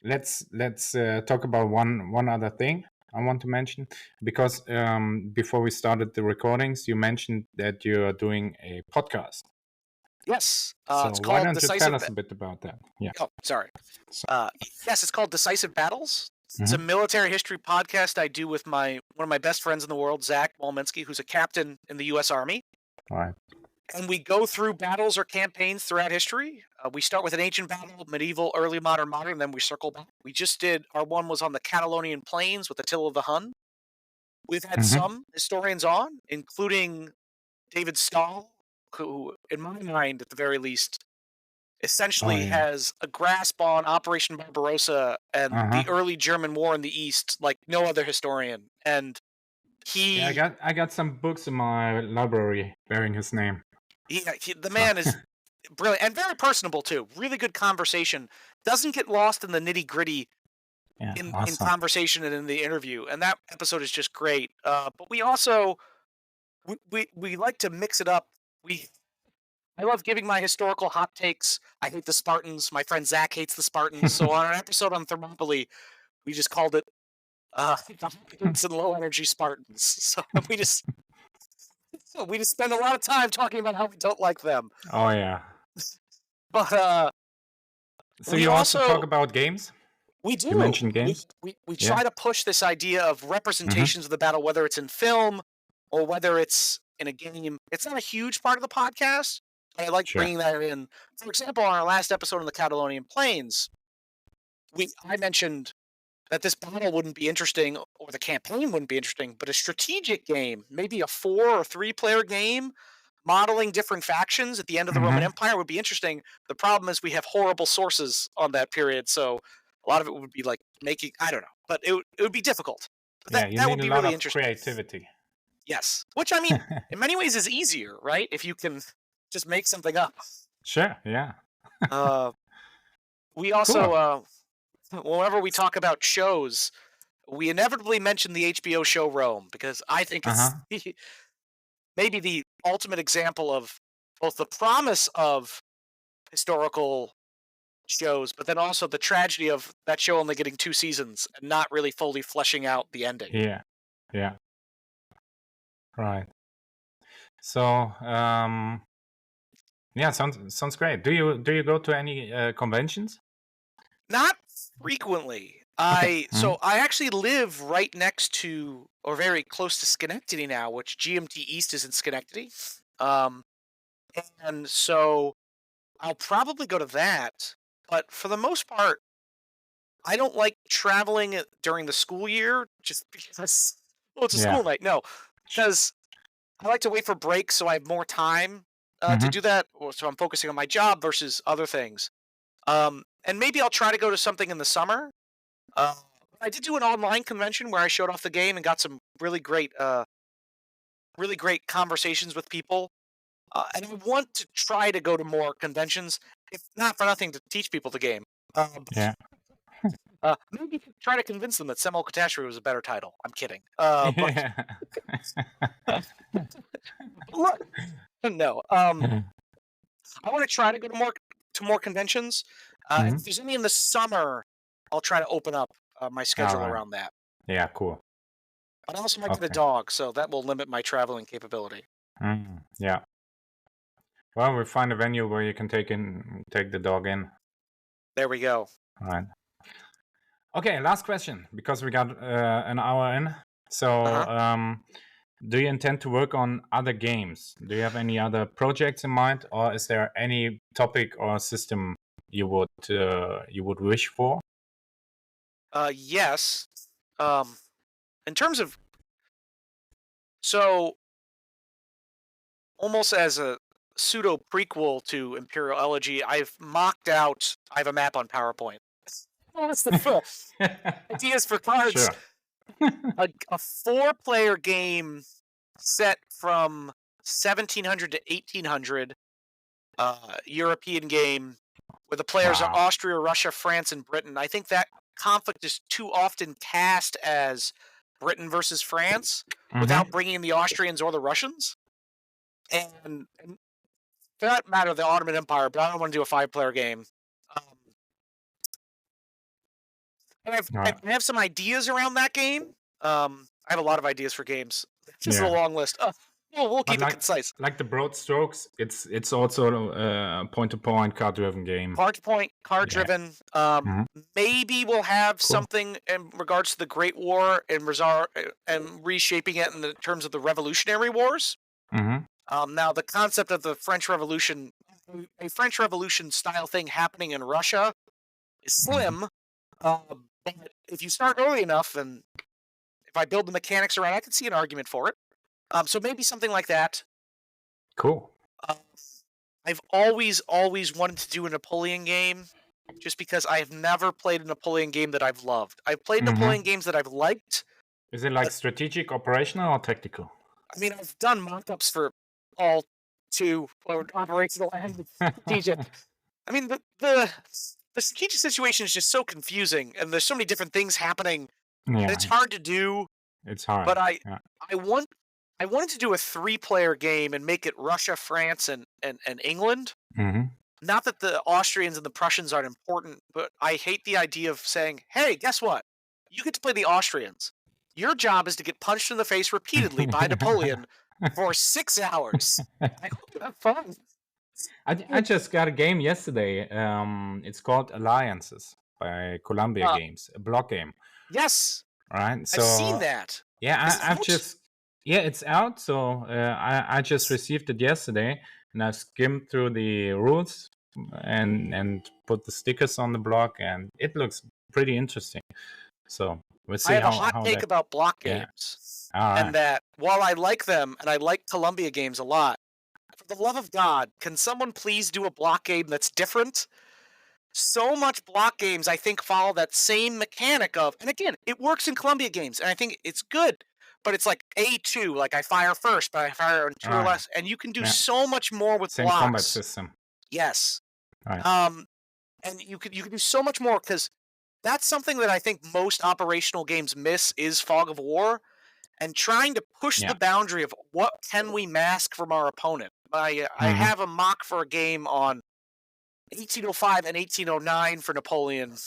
let's talk about one other thing I want to mention, because before we started the recordings, you mentioned that you are doing a podcast. Yes. So it's why called don't you Decisive tell us a bit about that? Yeah. Oh, sorry. Yes, it's called Decisive Battles. It's a military history podcast I do with one of my best friends in the world, Zach Walminski, who's a captain in the U.S. Army. All right. And we go through battles or campaigns throughout history. We start with an ancient battle, medieval, early modern, modern, then we circle back. We just did, our one was on the Catalonian Plains with Attila the Hun. We've had some historians on, including David Stahl, who, in my mind, at the very least, essentially has a grasp on Operation Barbarossa and the early German war in the East like no other historian. And I got some books in my library bearing his name. The man is brilliant and very personable too. Really good conversation. Doesn't get lost in the nitty gritty in conversation and in the interview. And that episode is just great. But we also we like to mix it up. I love giving my historical hot takes. I hate the Spartans. My friend Zach hates the Spartans. So on an episode on Thermopylae, we just called it the and low energy Spartans. So we just spend a lot of time talking about how we don't like them. Oh yeah. But so you also talk about games? We do. You mentioned games? We try to push this idea of representations of the battle, whether it's in film or whether it's in a game. It's not a huge part of the podcast, but I like bringing that in. For example, on our last episode on the Catalonian Plains, I mentioned that this battle wouldn't be interesting or the campaign wouldn't be interesting, but a strategic game, maybe a 4 or 3-player game, modeling different factions at the end of the Roman Empire would be interesting. The problem is we have horrible sources on that period, so a lot of it would be like making, I don't know, but it would be difficult. But that would be really interesting. Creativity. Yes, which I mean, in many ways is easier, right? If you can just make something up. Sure, yeah. We also, whenever we talk about shows, we inevitably mention the HBO show Rome because I think it's maybe the ultimate example of both the promise of historical shows, but then also the tragedy of that show only getting 2 seasons and not really fully fleshing out the ending. Yeah. Right. So, yeah, sounds great. Do you go to any conventions? Not frequently. Okay. So I actually live right next to or very close to Schenectady now, which GMT East is in Schenectady. And so I'll probably go to that, but for the most part, I don't like traveling during the school year just because it's a Yeah. school night. No, because I like to wait for breaks so I have more time to do that. So I'm focusing on my job versus other things. And maybe I'll try to go to something in the summer. I did do an online convention where I showed off the game and got some really great conversations with people. And I want to try to go to more conventions, if not for nothing, to teach people the game. Yeah. Maybe try to convince them that Seminole Catastrophe was a better title. I'm kidding. Yeah. Look, no. I want to try to go to more conventions. If there's any in the summer, I'll try to open up my schedule around that. Yeah, cool. But I also might get a dog, so that will limit my traveling capability. Yeah. Well, we'll find a venue where you can take the dog in. There we go. All right. Okay, last question, because we got an hour in. So, do you intend to work on other games? Do you have any other projects in mind, or is there any topic or system you would wish for? Yes. In terms of almost as a pseudo prequel to Imperial Elegy, I have a map on PowerPoint. That's the first. Ideas for cards. Sure. A 4-player game set from 1700 to 1800, European game where the players are Austria, Russia, France, and Britain. I think that conflict is too often cast as Britain versus France without bringing in the Austrians or the Russians. And for that matter, the Ottoman Empire, but I don't want to do a 5-player game. And I have some ideas around that game. I have a lot of ideas for games. This is a long list. We'll keep it concise. Like the broad strokes, it's also a point-to-point card-driven game. Point-to-point, card-driven. Maybe we'll have something in regards to the Great War and reshaping it in the terms of the Revolutionary Wars. Now, the concept of the French Revolution, a French Revolution style thing happening in Russia, is slim. But if you start early enough, and if I build the mechanics around, I can see an argument for it. So maybe something like that. Cool. I've always wanted to do a Napoleon game, just because I have never played a Napoleon game that I've loved. I've played Napoleon games that I've liked. Is it like strategic, operational, or tactical? I mean, I've done mock-ups for all 2, or operational and strategic. I mean, the strategic situation is just so confusing, and there's so many different things happening. And it's hard to do. It's hard. But I wanted to do a 3-player game and make it Russia, France, and England. Not that the Austrians and the Prussians aren't important, but I hate the idea of saying, hey, guess what? You get to play the Austrians. Your job is to get punched in the face repeatedly by Napoleon for 6 hours. I hope you have fun. I just got a game yesterday. It's called Alliances by Columbia Games, a block game. Yes. All right. So, I've seen that. Yeah, it's out. So I just received it yesterday, and I skimmed through the rules and put the stickers on the block, and it looks pretty interesting. So we'll see. I have a hot take about block games, and that while I like them and I like Columbia games a lot, for the love of God, can someone please do a block game that's different? So much block games, I think, follow that same mechanic of, and again, it works in Columbia games, and I think it's good, but it's like A2, like I fire first, but I fire on 2 or less, and you can do so much more with same blocks. combat system. Yes. Right. And you could do so much more, because that's something that I think most operational games miss, is fog of war, and trying to push Yeah. the boundary of what can we mask from our opponent. I have a mock for a game on 1805 and 1809 for Napoleon,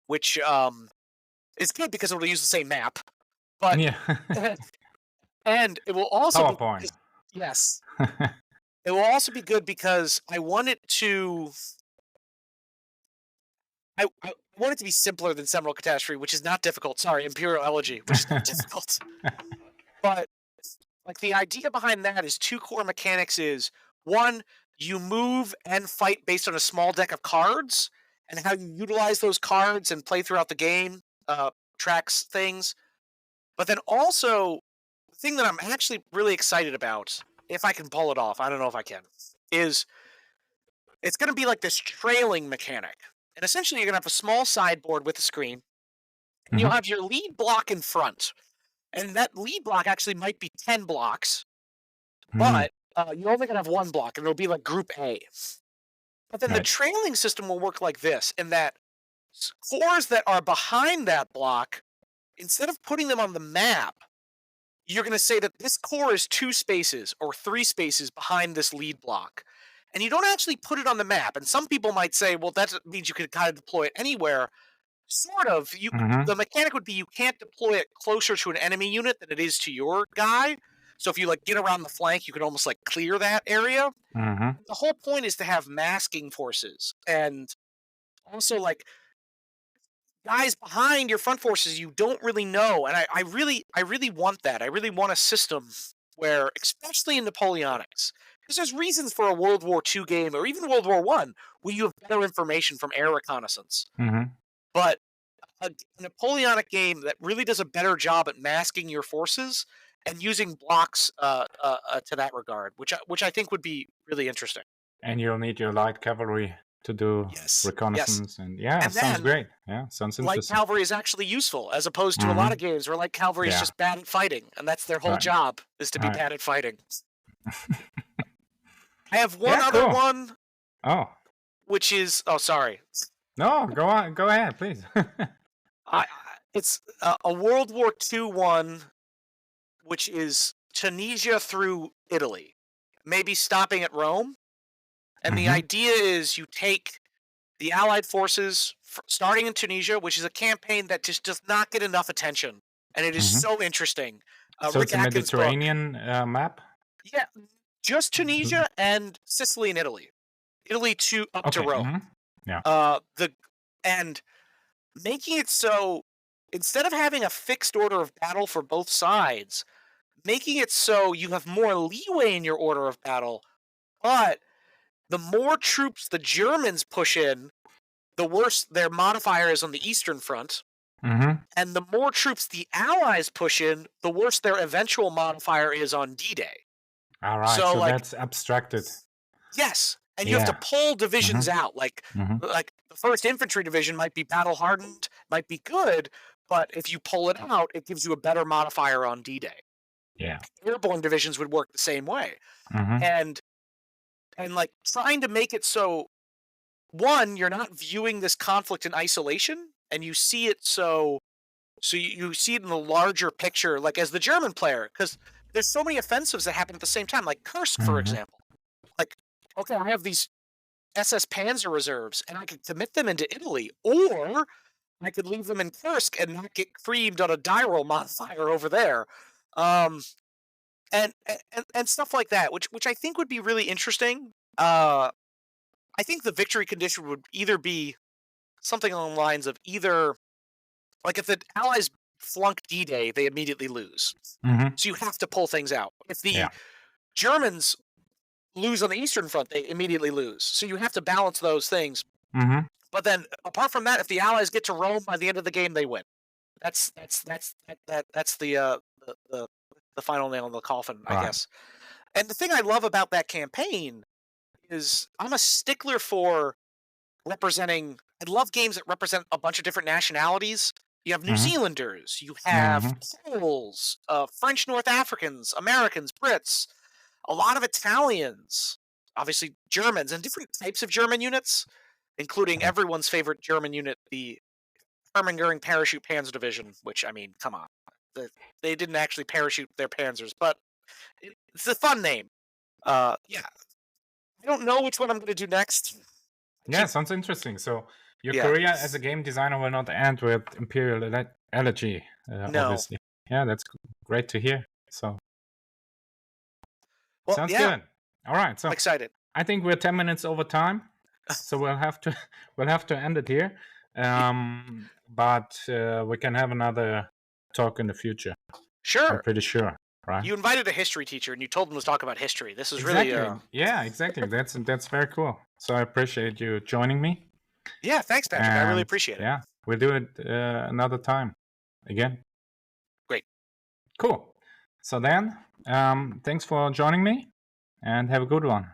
which is good because it'll use the same map, but Yeah. and it will also be, PowerPoint. yes, it will also be good because I want it to. I want it to be simpler than Seminole Catastrophe, which is not difficult. Sorry, Imperial Elegy, which is not difficult. But like, the idea behind that is two core mechanics: is one, you move and fight based on a small deck of cards, and how you utilize those cards and play throughout the game tracks things. But then also, the thing that I'm actually really excited about, if I can pull it off, I don't know if I can, is it's going to be like this trailing mechanic. And essentially, you're going to have a small sideboard with a screen, and you'll have your lead block in front. And that lead block actually might be 10 blocks, but you're only going to have one block, and it'll be like Group A. But then the trailing system will work like this, in that cores that are behind that block, instead of putting them on the map, you're going to say that this core is 2 spaces or 3 spaces behind this lead block. And you don't actually put it on the map. And some people might say, well, that means you could kind of deploy it anywhere. Sort of. The mechanic would be, you can't deploy it closer to an enemy unit than it is to your guy. So if you like get around the flank, you can almost like clear that area. The whole point is to have masking forces, and also like guys behind your front forces you don't really know. And I really want that. I really want a system where, especially in Napoleonics, because there's reasons for a World War II game, or even World War I, where you have better information from air reconnaissance. But a Napoleonic game that really does a better job at masking your forces and using blocks to that regard, which I think would be really interesting. And you'll need your light cavalry to do reconnaissance, and sounds great. Yeah, sounds interesting. Light cavalry is actually useful, as opposed to a lot of games where light cavalry is just bad at fighting, and that's their whole job, is to be bad at fighting. I have one other one. Oh. Which is sorry. No, go on. Go ahead, please. It's a World War II one, which is Tunisia through Italy, maybe stopping at Rome. And the idea is you take the Allied forces starting in Tunisia, which is a campaign that just does not get enough attention, and it is so interesting. So Rick it's a Atkins' Mediterranean map? Yeah, just Tunisia and Sicily and Italy. Italy up to Rome. Yeah. And making it so, instead of having a fixed order of battle for both sides, making it so you have more leeway in your order of battle, but the more troops the Germans push in, the worse their modifier is on the Eastern Front. And the more troops the Allies push in, the worse their eventual modifier is on D-Day. All right, so like, that's abstracted. Yes, and you have to pull divisions out. Like the 1st Infantry Division might be battle-hardened, might be good, but if you pull it out, it gives you a better modifier on D-Day. Yeah. Airborne divisions would work the same way. And like trying to make it so, one, you're not viewing this conflict in isolation, and you see it so you see it in the larger picture, like as the German player, because there's so many offensives that happen at the same time, like Kursk, for example. Like, okay, I have these SS Panzer reserves, and I could commit them into Italy, or I could leave them in Kursk and not get creamed on a Dyrol modifier over there. And stuff like that, which I think would be really interesting. I think the victory condition would either be something along the lines of either, like, if the Allies flunk D-Day, they immediately lose. So you have to pull things out. If the Germans lose on the Eastern Front, they immediately lose. So you have to balance those things. But then, apart from that, if the Allies get to Rome by the end of the game, they win. That's the final nail in the coffin, I guess. And the thing I love about that campaign is I'm a stickler for representing. I love games that represent a bunch of different nationalities. You have New Zealanders, you have Poles, French North Africans, Americans, Brits, a lot of Italians. obviously Germans and different types of German units, including everyone's favorite German unit, the Hermann Goering Parachute Panzer Division, which, I mean, come on. They didn't actually parachute their panzers, but it's a fun name. Yeah. I don't know which one I'm going to do next. Yeah, sounds interesting. So your Yeah. career as a game designer will not end with Imperial Elegy, No. obviously. Yeah, that's great to hear. So Well, sounds yeah. good. All right, so I'm excited. I think we're 10 minutes over time, so we'll have to end it here. But we can have another talk in the future. Sure. I'm pretty sure, right? You invited a history teacher and you told him to talk about history. This is exactly. really Yeah, exactly. That's very cool. So I appreciate you joining me. Yeah, thanks, Patrick. I really appreciate it. Yeah, we'll do it another time again. Great. Cool. So then, thanks for joining me and have a good one.